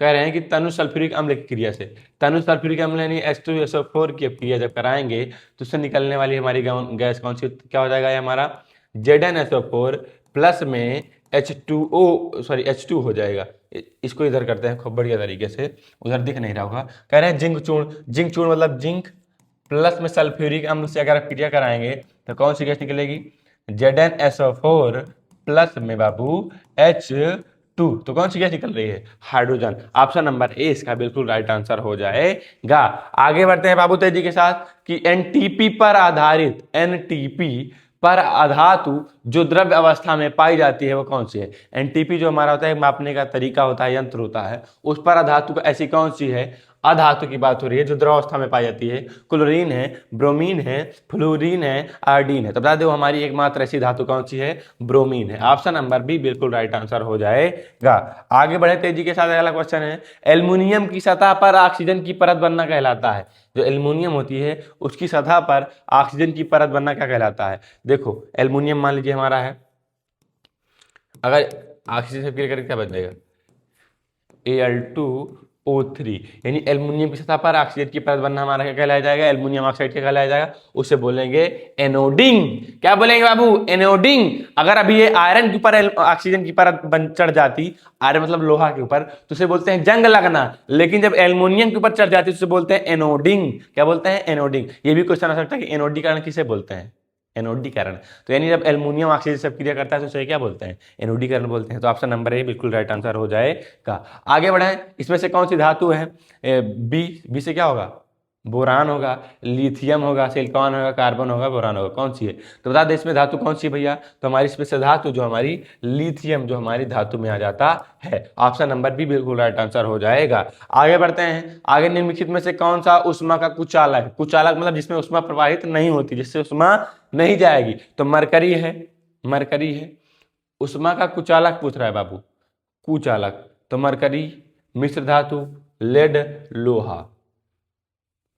कह रहे हैं कि तनु सल्फ्यूरिक अम्ल की क्रिया से, तनु सल्फ्यूरिक अम्ल यानी H2SO4 की क्रिया जब कराएंगे तो उससे निकलने वाली हमारी गैस कौन सी, क्या हो जाएगा हमारा ZnSO4 प्लस में H2 हो जाएगा। इसको इधर करते हैं खूब बढ़िया तरीके से, उधर दिख नहीं रहा होगा। कह रहे हैं जिंक चूर्ण, जिंक चूर्ण मतलब जिंक प्लस में सल्फ्यूरिक अम्ल से अगर आप क्रिया कराएंगे तो कौन सी गैस निकलेगी? ZnSO4 प्लस में बाबू H2, तो कौन सी गैस निकल रही है? हाइड्रोजन। ऑप्शन नंबर ए इसका बिल्कुल राइट आंसर हो जाएगा। आगे बढ़ते हैं बाबू तेजी के साथ कि एनटीपी पर आधारित, एनटीपी पर अधातु जो द्रव्य अवस्था में पाई जाती है वो कौन सी है? एनटीपी जो हमारा होता है मापने का तरीका होता है, यंत्र होता है, उस पर अधातु ऐसी कौन सी है? अधातु की बात हो रही है जो द्रव अवस्था में पाई जाती है। क्लोरीन है, ब्रोमीन है, फ्लोरीन है, आयोडीन है। तो बता दो हमारी एकमात्र ऐसी धातु कौन सी है? ब्रोमीन है। ऑप्शन नंबर बी बिल्कुल राइट आंसर हो जाएगा। आगे बढ़े तेजी के साथ, अगला क्वेश्चन है, एल्युमिनियम की सतह पर ऑक्सीजन की परत बनना कहलाता है। जो एल्युमिनियम होती है उसकी सतह पर ऑक्सीजन की परत बनना क्या कहलाता है? देखो एल्युमिनियम मान लीजिए हमारा है, अगर ऑक्सीजन से क्रिया करें क्या बन जाएगा? Al2O3, यानी एल्युमिनियम की सतह पर ऑक्सीजन की परत बनना हमारा क्या कहलाया जाएगा? एल्युमिनियम ऑक्साइड क्या कहलाया जाएगा? उसे बोलेंगे एनोडिंग। क्या बोलेंगे बाबू? एनोडिंग। अगर अभी ये आयरन के ऊपर ऑक्सीजन की परत चढ़ जाती, आयरन मतलब लोहा के ऊपर, तो उसे बोलते हैं जंग लगना। लेकिन जब एल्युमिनियम के ऊपर चढ़ जाती है तो उसे बोलते हैं एनोडिंग। क्या बोलते हैं? एनोडिंग। ये भी क्वेश्चन आ सकता है कि एनोडीकरण किसे बोलते हैं? एनोडीकरण। तो यानी जब एल्युमिनियम ऑक्सीजन से क्रिया करता है तो उसे क्या बोलते हैं? एनोडीकरण बोलते हैं। तो ऑप्शन नंबर ए बिल्कुल राइट आंसर हो जाएगा। आगे बढ़ाएं, इसमें से कौन सी धातु है? बी से क्या होगा? बोरान होगा, लिथियम होगा, सिलिकॉन होगा, कार्बन होगा, बोरान होगा। कौन सी है? तो बता दें इसमें धातु कौन सी है भैया? तो हमारी इसमें से धातु जो हमारी लिथियम जो हमारी धातु में आ जाता है। ऑप्शन नंबर बी बिल्कुल राइट आंसर हो जाएगा। आगे बढ़ते हैं, आगे निम्नलिखित में से कौन सा उष्मा का कुचालक? कुचालक मतलब जिसमें उष्मा प्रवाहित नहीं होती, जिससे उष्मा नहीं जाएगी। तो मरकरी है, मरकरी है। उष्मा का कुचालक पूछ रहा है बाबू, कुचालक। तो मरकरी, मिश्र धातु, लेड, लोहा।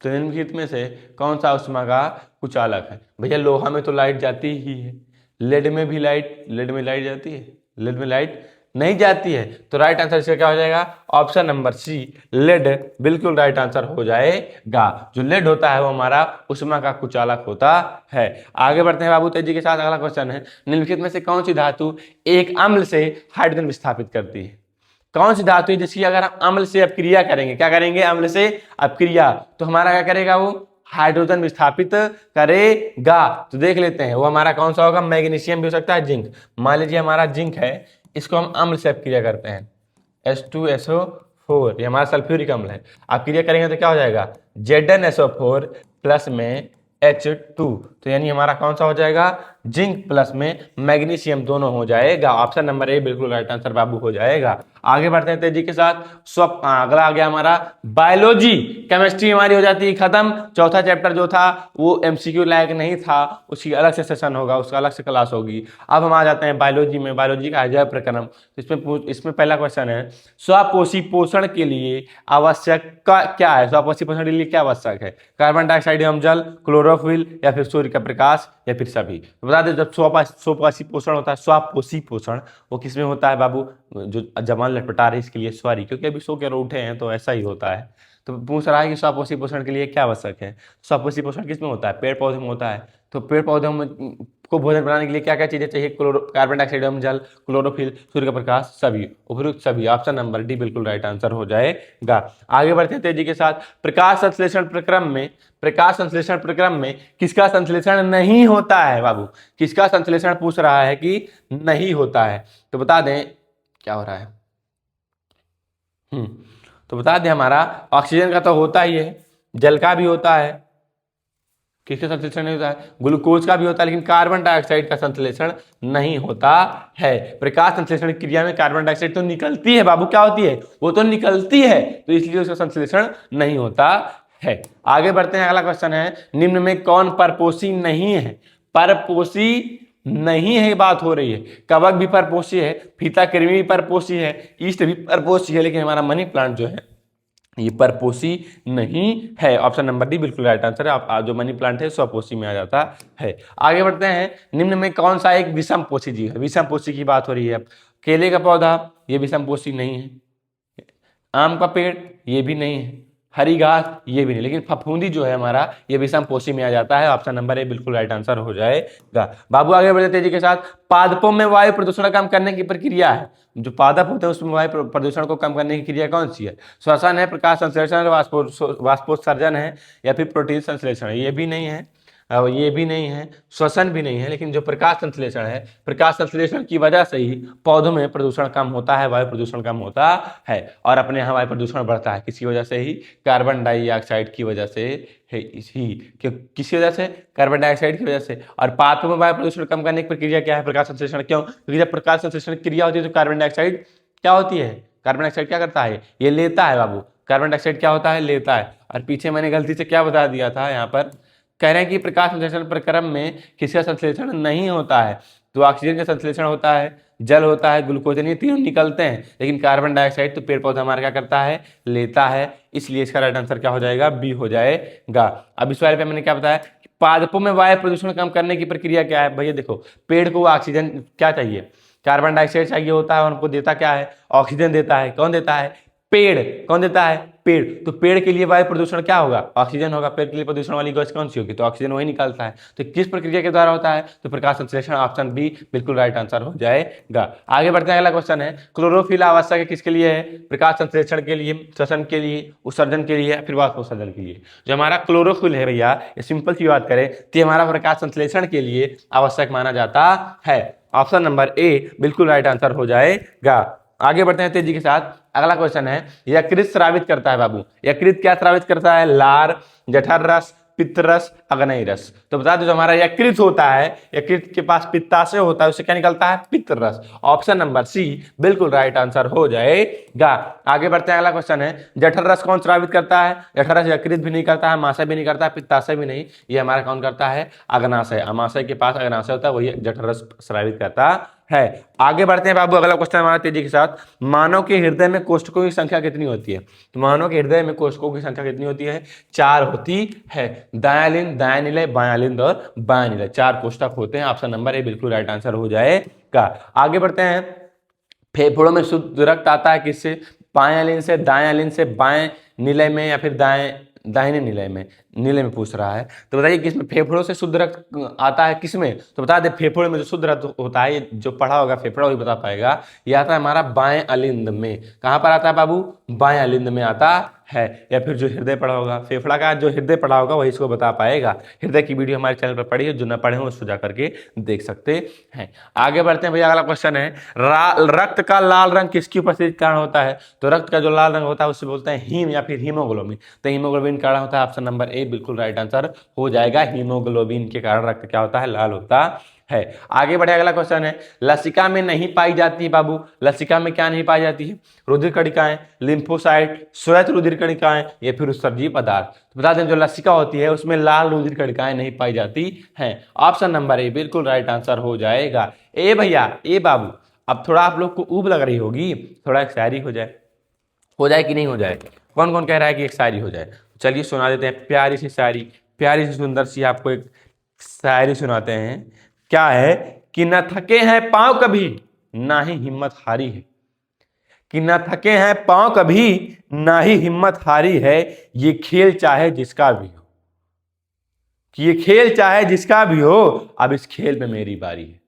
तो निम्नलिखित में से कौन सा उष्मा का कुचालक है? भैया लोहा में तो लाइट जाती ही है, लेड में भी लाइट, लेड में लाइट जाती है, लेड में लाइट नहीं जाती है। तो राइट आंसर इसका क्या हो जाएगा? ऑप्शन नंबर सी, लेड बिल्कुल राइट आंसर हो जाएगा। जो लेड होता है वो हमारा उष्मा का कुचालक होता है। आगे बढ़ते हैं बाबू तेजी के साथ, अगला क्वेश्चन है, निम्नलिखित में से कौन सी धातु एक अम्ल से हाइड्रोजन विस्थापित करती है? कौन सी धातु है जिसकी अगर हम अम्ल से अपक्रिया करेंगे, क्या करेंगे? अम्ल से अपक्रिया, तो हमारा क्या करेगा? वो हाइड्रोजन विस्थापित करेगा। तो देख लेते हैं वो हमारा कौन सा होगा? मैग्नीशियम भी हो सकता है, जिंक। मान लीजिए हमारा जिंक है, इसको हम अम्ल से अपक्रिया करते हैं, H2SO4, ये हमारा सल्फ्यूरिक अम्ल है। अपक्रिया करेंगे तो क्या हो जाएगा? ZnSO4 प्लस में H2, तो यानी हमारा कौन सा हो जाएगा? जिंक प्लस में मैग्नीशियम दोनों हो जाएगा। ऑप्शन नंबर ए बिल्कुल राइट आंसर बाबू हो जाएगा। आगे बढ़ते हैं तेजी के साथ। अगला आ गया हमारा बायोलॉजी। केमिस्ट्री हमारी हो जाती है खत्म। चौथा चैप्टर जो था वो एमसीक्यू लायक नहीं था, उसकी अलग से सेशन होगा, उसका अलग से क्लास होगी। अब हम आ जाते हैं बायोलॉजी में। बायोलॉजी का अजय प्रकरण, इसमें पहला क्वेश्चन है, स्वपोषी पोषण के लिए आवश्यक क्या है? स्वपोषी पोषण के लिए क्या आवश्यक है? कार्बन डाइऑक्साइड एवं जल, क्लोरोफिल, या फिर सूर्य का प्रकाश, या फिर सभी? तो बता दें जब स्वपोषी पोषण होता है, स्वपोषी पोषण, वो किसमें होता है बाबू? जो जवान लटपटा रहे इसके लिए सॉरी, क्योंकि अभी सो के उठे हैं तो ऐसा ही होता है। तो पूछ रहा है कि स्वपोषी पोषण के लिए क्या आवश्यक है? स्वपोषी पोषण किसमें होता है? पेड़ पौधे में होता है। तो पेड़ पौधों में को भोजन बनाने के लिए क्या क्या चीजें चाहिए? कार्बन डाइऑक्साइड एवं जल, क्लोरोफिल, सूर्य का प्रकाश, सभी, उपयुक्त सभी। ऑप्शन नंबर डी बिल्कुल राइट आंसर हो जाएगा। आगे बढ़ते हैं तेजी के साथ। प्रकाश संश्लेषण प्रक्रम में किसका संश्लेषण नहीं होता है बाबू? किसका संश्लेषण पूछ रहा है कि नहीं होता है? तो बता दें क्या हो रहा है। तो बता दें हमारा ऑक्सीजन का तो होता ही है, जल का भी होता है, किसका संश्लेषण नहीं होता है? ग्लूकोज का भी होता है, लेकिन कार्बन डाइऑक्साइड का संश्लेषण नहीं होता है। प्रकाश संश्लेषण क्रिया में कार्बन डाइऑक्साइड तो निकलती है बाबू, क्या होती है? वो तो निकलती है, तो इसलिए उसका संश्लेषण नहीं होता है। आगे बढ़ते हैं, अगला क्वेश्चन है, निम्न में कौन परपोषी नहीं है? परपोषी नहीं है बात हो रही है। कवक भी परपोषी है, फीता कृमि भी परपोषी है, ईस्ट भी परपोषी है, लेकिन हमारा मनी प्लांट जो है ये परपोषी नहीं है। ऑप्शन नंबर डी बिल्कुल राइट आंसर है। आप जो मनी प्लांट है स्वपोषी में आ जाता है। आगे बढ़ते हैं, निम्न में कौन सा एक विषम पोषी जीव है? विषम पोषी की बात हो रही है। केले का पौधा ये विषम पोषी नहीं है, आम का पेड़ ये भी नहीं है, हरी घास ये भी नहीं, लेकिन फफूंदी जो है हमारा ये विषमपोषी में आ जाता है। ऑप्शन नंबर ए बिल्कुल राइट आंसर हो जाएगा। बाबू आगे बढ़ते तेजी के साथ। पादपों में वायु प्रदूषण कम करने की प्रक्रिया है। जो पादप होते हैं उसमें वायु प्रदूषण को कम करने की क्रिया कौन सी है? श्वसन है, प्रकाश संश्लेषण, वाष्पोत्सर्जन है, या फिर प्रोटीन संश्लेषण है? ये भी नहीं है, ये भी नहीं है, श्वसन भी नहीं है, लेकिन जो प्रकाश संश्लेषण है, प्रकाश संश्लेषण की वजह से ही पौधों में प्रदूषण कम होता है, वायु प्रदूषण कम होता है। और अपने यहाँ वायु प्रदूषण बढ़ता है किसकी वजह से? ही कार्बन डाइऑक्साइड की वजह से है। किसी वजह से? कार्बन डाइऑक्साइड की वजह से। और पादपों में वायु प्रदूषण कम करने की प्रक्रिया क्या है? प्रकाश संश्लेषण। क्यों? क्योंकि जब प्रकाश संश्लेषण क्रिया होती है तो कार्बन डाइऑक्साइड क्या होती है? कार्बन डाइऑक्साइड क्या करता है? ये लेता है बाबू। कार्बन डाइऑक्साइड क्या होता है? लेता है। और पीछे मैंने गलती से क्या बता दिया था, यहाँ पर कह रहे हैं कि प्रकाश संश्लेषण प्रक्रम में किसका संश्लेषण नहीं होता है? तो ऑक्सीजन का संश्लेषण होता है, जल होता है, ग्लूकोज, ये तीनों निकलते हैं, लेकिन कार्बन डाइऑक्साइड तो पेड़ पौधा हमारा क्या करता है? लेता है। इसलिए इसका राइट आंसर क्या हो जाएगा? बी हो जाएगा। अब इस वाले पे मैंने क्या बताया? पादपों में वायु प्रदूषण कम करने की प्रक्रिया क्या है? भैया देखो, पेड़ को ऑक्सीजन क्या चाहिए? कार्बन डाइऑक्साइड चाहिए होता है, उनको देता क्या है? ऑक्सीजन देता है। कौन देता है? पेड़। कौन देता है? पेड़। तो पेड़ के लिए वायु प्रदूषण क्या होगा? ऑक्सीजन होगा। पेड़ के लिए प्रदूषण वाली गैस कौन सी होगी? तो ऑक्सीजन वही निकालता है। तो किस प्रक्रिया के द्वारा होता है? तो प्रकाश संश्लेषण। ऑप्शन बी बिल्कुल राइट आंसर हो जाएगा। आगे बढ़ते हैं, अगला क्वेश्चन है, क्लोरोफिल आवश्यक है किसके लिए है? प्रकाश संश्लेषण के लिए, श्वसन के लिए, उत्सर्जन के लिए, फिर वाष्पोत्सर्जन के लिए। जो हमारा क्लोरोफिल है भैया, ये सिंपल सी बात करें तो हमारा प्रकाश संश्लेषण के लिए आवश्यक माना जाता है। ऑप्शन नंबर ए बिल्कुल राइट आंसर हो जाएगा। आगे बढ़ते हैं तेजी के साथ। अगला क्वेश्चन है, यकृत स्रावित करता है बाबू। यकृत क्या स्रावित करता है? लार, जठर रस, पित्तरस, अग्नेय रस। तो बता दो, जो हमारा यकृत होता है, यकृत के पास पित्ताशय होता है, उससे क्या निकलता है? पित्तरस। ऑप्शन नंबर सी बिल्कुल राइट आंसर हो जाएगा। आगे बढ़ते हैं, अगला क्वेश्चन है, जठर रस कौन स्रावित करता है? जठर रस यकृत भी नहीं करता है, अमाशय भी नहीं करता है, पित्ताशय भी नहीं, ये हमारा कौन करता है? अग्नाशय। अमाशय के पास अग्नाशय होता है, वही जठर रस स्रावित करता है। आगे बढ़ते हैं बाबू, अगला क्वेश्चन हमारा तेजी के साथ। मानव के हृदय में कोष्ठकों की संख्या कितनी होती है? तो मानव के हृदय में कोष्ठकों की संख्या कितनी होती है? 4 होती है। दायालिन, दायानिलय, बायालिन और बायानिलय, 4 कोष्ठक होते हैं। ऑप्शन नंबर ए बिल्कुल राइट आंसर हो जाएगा। आगे बढ़ते हैं, फेफड़ों में शुद्ध रक्त आता है किससे? बायालिन से, दायालिन से, बाएं निलय में, या फिर दाहिने निलय में? निलय में पूछ रहा है। तो बताइए किसमें फेफड़ों से शुद्ध रक्त आता है? किसमें? तो बता दे, फेफड़ों में जो शुद्ध रक्त होता है, जो पढ़ा होगा फेफड़ा वही बता पाएगा, ये आता है हमारा बाएं अलिंद में। कहाँ पर आता है बाबू? बाएं अलिंद में आता है। या फिर जो हृदय पढ़ा होगा, फेफड़ा का जो हृदय पढ़ा होगा वही इसको बता पाएगा। हृदय की वीडियो हमारे चैनल पर पढ़ी है, जो न पढ़े हो उसको जा करके देख सकते हैं। आगे बढ़ते हैं भैया, अगला क्वेश्चन है, रक्त का लाल रंग किसकी उपस्थिति के कारण होता है? तो रक्त का जो लाल रंग होता है उससे बोलते हैं हीम या फिर हीमोग्लोबिन। तो हीमोग्लोबिन कारण होता है। ऑप्शन नंबर ए बिल्कुल राइट आंसर हो जाएगा। हीमोग्लोबिन के कारण रक्त क्या होता है? लाल होता है। आगे बढ़े, अगला क्वेश्चन है, लसिका में नहीं पाई जाती है बाबू। लसिका में क्या नहीं पाई जाती है? रुधिर कणिकाएं, लिम्फोसाइट, श्वेत रुधिर कणिकाएं, या फिर उत्सर्जी पदार्थ। तो बता दें, जो लसिका होती है उसमें लाल रुधिर कणिकाएं नहीं पाई जाती हैं। ऑप्शन नंबर ए बिल्कुल राइट आंसर हो जाएगा। ए भैया, ए बाबू, अब थोड़ा आप लोग को ऊब लग रही होगी, थोड़ा एक शायरी हो जाए कि नहीं हो जाए? कौन कौन कह रहा है कि एक शायरी हो जाए? चलिए सुना देते हैं प्यारी सी शायरी, प्यारी सी सुंदर सी आपको एक शायरी सुनाते हैं। क्या है कि न थके हैं पांव कभी, ना ही हिम्मत हारी है। कि न थके हैं पांव कभी, ना ही हिम्मत हारी है। ये खेल चाहे जिसका भी हो, कि ये खेल चाहे जिसका भी हो, अब इस खेल में मेरी बारी है।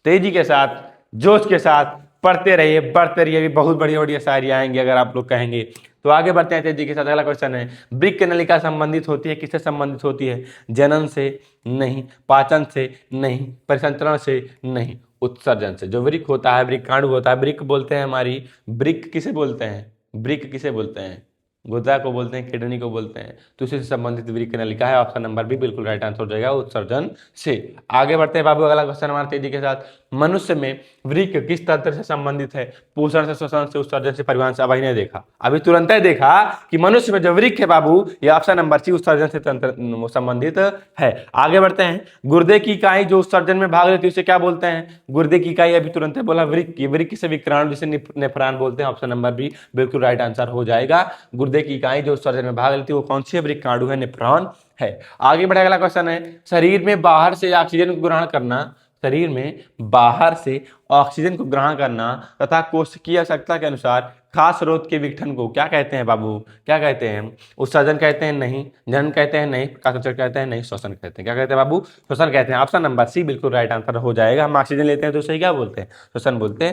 तेजी के साथ, जोश के साथ पढ़ते रहिए, बढ़ते रहिए, बहुत बढ़िया बढ़िया शायरी आएंगे अगर आप लोग कहेंगे तो। आगे बढ़ते हैं तेजी के साथ। अगला क्वेश्चन है, वृक्क नलिका संबंधित होती है, किससे संबंधित होती है? जनन से नहीं, पाचन से नहीं, परिसंचरण से नहीं, उत्सर्जन से। जो वृक्क होता है, वृक्काणु होता है, वृक्क बोलते हैं हमारी, वृक्क किसे बोलते हैं? वृक्क किसे बोलते हैं? गुदा को बोलते हैं, किडनी को बोलते हैं। तो इसी से संबंधित वृक्क नलिका है। ऑप्शन नंबर बी बिल्कुल राइट आंसर हो जाएगा, उत्सर्जन से। आगे बढ़ते हैं बाबू, अगला क्वेश्चन हमारे तेजी के साथ, मनुष्य में वृक्क किस तंत्र से संबंधित है? पोषण से, श्वसन से, उत्सर्जन से, परिवहन से। अभी नहीं देखा, अभी तुरंत ही देखा कि मनुष्य में जो वृक्क है बाबू, ये ऑप्शन नंबर सी उत्सर्जन से तंत्र संबंधित है। आगे बढ़ते हैं, गुर्दे की इकाई जो उत्सर्जन में भाग लेती है उसे क्या बोलते हैं? गुर्दे की इकाई अभी तुरंत बोला वृक्क, ये वृक्क से विक्राणु जिसे नेफ्रॉन बोलते हैं। ऑप्शन नंबर बी बिल्कुल राइट आंसर हो जाएगा। गुर्दे की इकाई जो उत्सर्जन में भाग लेती है वो कौन सी है? वृक्काणु है, नेफ्रॉन है। आगे बढ़े, अगला क्वेश्चन है, शरीर में बाहर से ऑक्सीजन को ग्रहण करना, शरीर में बाहर से ऑक्सीजन को ग्रहण करना तथा कोशिकीय आवश्यकता के अनुसार खास स्रोत के विघटन को क्या कहते हैं बाबू, क्या कहते हैं? उत्सर्जन कहते हैं नहीं, जनन कहते हैं नहीं, प्रकाश संचरण कहते हैं नहीं, श्वसन कहते हैं। क्या कहते हैं बाबू? श्वसन कहते हैं। ऑप्शन नंबर सी बिल्कुल राइट आंसर हो जाएगा। हम ऑक्सीजन लेते हैं तो सही क्या बोलते हैं? श्वसन बोलते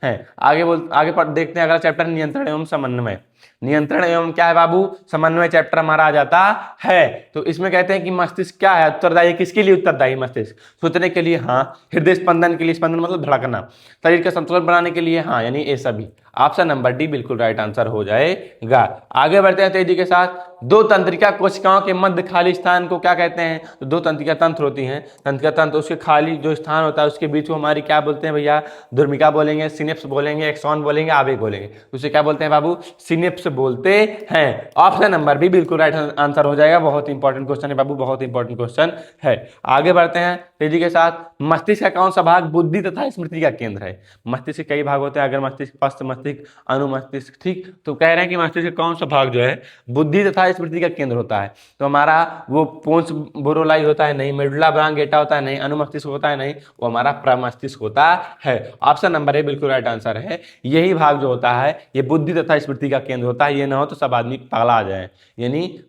हैं। आगे देखते हैं अगला चैप्टर नियंत्रण एवं समन्वय। नियंत्रण एवं क्या है बाबू? समन्वय चैप्टर हमारा आ जाता है। तो इसमें कहते हैं कि मस्तिष्क क्या है? उत्तरदायी किसके लिए उत्तरदायी? मस्तिष्क सोचने के लिए हाँ, हृदय स्पंदन के लिए, स्पंदन मतलब धड़कना, शरीर का संतुलन बनाने के लिए हाँ, यानी ये सभी। ऑप्शन नंबर डी बिल्कुल राइट आंसर हो जाएगा। आगे बढ़ते हैं तेजी के साथ। दो तंत्रिका कोशिकाओं के मध्य खाली स्थान को क्या कहते हैं? तो दो तंत्रिका तंत्र होती हैं, तंत्रिका तंत्र, उसके खाली जो स्थान होता है उसके बीच में हमारी क्या बोलते हैं भैया? दुर्मिका बोलेंगे, सिनेप्स बोलेंगे, एक्सॉन बोलेंगे, आवेग बोलेंगे। उसे क्या बोलते हैं बाबू? सिनेप्स बोलते हैं। ऑप्शन नंबर बी बिल्कुल राइट आंसर हो जाएगा। बहुत इंपॉर्टेंट क्वेश्चन है बाबू, बहुत इंपॉर्टेंट क्वेश्चन है। आगे बढ़ते हैं तेजी के साथ। मस्तिष्क का कौन सा भाग बुद्धि तथा स्मृति का केंद्र है? मस्तिष्क के कई भाग होते हैं, अगर मस्तिष्क, पश्च मस्तिष्क, अनुमस्तिष्क, ठीक। तो कह रहे हैं कि मस्तिष्क का कौन सा भाग जो है बुद्धि तथा स्मृति का केंद्र होता है? तो हमारा वो पोन्स बोरोलाई होता है नहीं, मेडुला ऑब्लांगेटा होता है नहीं, अनुमस्तिष्क होता है नहीं, वो हमारा प्रमस्तिष्क होता है। ऑप्शन नंबर ए बिल्कुल राइट आंसर है। यही भाग जो होता है ये बुद्धि तथा स्मृति का केंद्र होता है। ये ना हो तो सब आदमी पगला आ जाए, यानी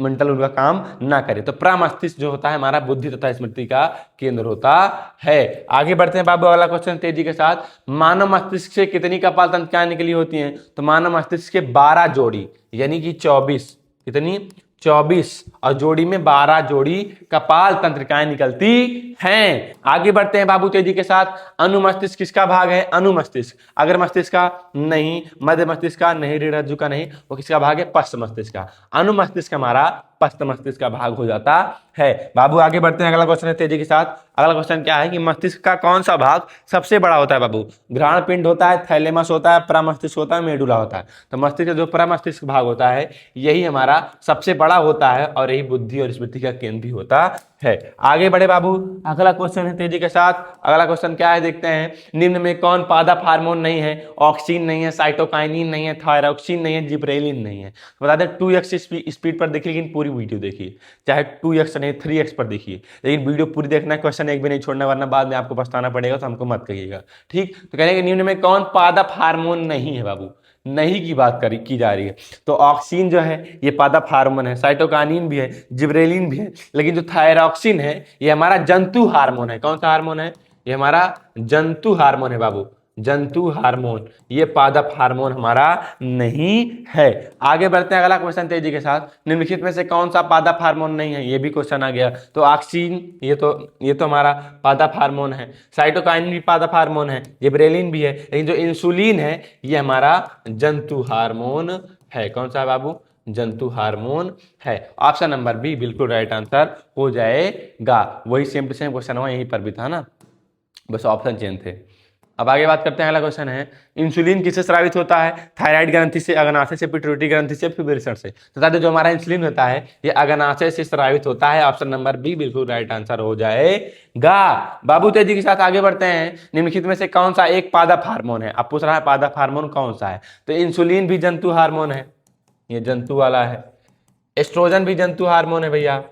मेंटल उनका काम ना करे। तो प्रमस्तिष्क जो होता है हमारा बुद्धि तथा स्मृति का केंद्र होता है। आगे बढ़ते हैं बाबू, अगला क्वेश्चन तेजी के साथ। मानव मस्तिष्क से कितनी कपाल तंत्रिकाएं निकली होती हैं? तो मानव मस्तिष्क के 12 जोड़ी, यानी कि 24, कितनी? 24, और जोड़ी में 12 जोड़ी कपाल तंत्रिकाएं निकलती हैं। आगे बढ़ते हैं बाबू तेजी के साथ। अनुमस्तिष्क किसका भाग है? अनुमस्तिष्क, अगर मस्तिष्क का नहीं, मध्य मस्तिष्क का नहीं, रीढ़ रज्जु का नहीं, वो किसका भाग है? पश्च मस्तिष्क का। अनुमस्तिष्क हमारा पश्च मस्तिष्क का भाग हो जाता है बाबू। आगे बढ़ते हैं, अगला क्वेश्चन है तेजी के साथ। अगला क्वेश्चन क्या है कि मस्तिष्क का कौन सा भाग सबसे बड़ा होता है बाबू? घ्राण पिंड होता है, थैलेमस होता है, प्रमस्तिष्क होता है, मेडुला होता है। तो मस्तिष्क का जो प्रमस्तिष्क भाग होता है यही हमारा सबसे बड़ा होता है और यही बुद्धि और स्मृति का केंद्र भी होता है। आगे बढ़े बाबू, अगला क्वेश्चन है तेजी के साथ। अगला क्वेश्चन क्या है देखते हैं। निम्न में कौन पादप हार्मोन नहीं है? ऑक्सीन नहीं है, साइटोकाइनिन नहीं है, थायरॉक्सिन नहीं है, जिब्रेलिन नहीं है। तो बता दें 2x स्पीड पर देखिए, लेकिन पूरी वीडियो देखिए, चाहे 2x नहीं 3x पर देखिए, लेकिन वीडियो पूरी देखना है, क्वेश्चन एक भी नहीं छोड़ना, वरना बाद में आपको पछताना पड़ेगा, तो हमको मत कहिएगा, ठीक। तो कह रहे हैं कि निम्न में कौन पादप हार्मोन नहीं है बाबू? नहीं की बात की जा रही है। तो ऑक्सीन जो है ये पादप हार्मोन है, साइटोकाइनिन भी है, जिब्रेलिन भी है, लेकिन जो थायरॉक्सिन है ये हमारा जंतु हार्मोन है। कौन सा हार्मोन है? ये हमारा जंतु हार्मोन है बाबू, जंतु हार्मोन, ये पादप हार्मोन हमारा नहीं है। आगे बढ़ते हैं, अगला क्वेश्चन तेजी के साथ। निम्नलिखित में से कौन सा पादप हार्मोन नहीं है? ये भी क्वेश्चन आ गया। तो ऑक्सीन ये तो हमारा पादप हार्मोन है, साइटोकाइनिन भी पादप हार्मोन है, जिब्रेलिन भी है, लेकिन जो इंसुलिन है ये हमारा जंतु हार्मोन है। कौन सा है बाबू? जंतु हार्मोन है। ऑप्शन नंबर बी बिल्कुल राइट आंसर हो जाएगा। वही सेम टू सेम क्वेश्चन हुआ, यहीं पर भी था ना, बस ऑप्शन चेंज थे। अब आगे बात करते हैं, अगला क्वेश्चन है इंसुलिन किससे स्रावित होता है? थायराइड ग्रंथि से, अग्नाशय से, पिट्यूटरी ग्रंथि से, फिब्रिलेशन से। तो बता दें जो हमारा इंसुलिन होता है ये अग्नाशय से स्रावित होता है। ऑप्शन नंबर बी बिल्कुल राइट आंसर हो जाएगा। बाबू तेजी के साथ आगे बढ़ते हैं। निम्नलिखित में से कौन सा एक पादप हार्मोन है? अब पूछ रहा है पादप हार्मोन कौन सा है? तो इंसुलिन भी जंतु हार्मोन है, ये जंतु वाला है। एस्ट्रोजन भी जंतु हार्मोन है भैया,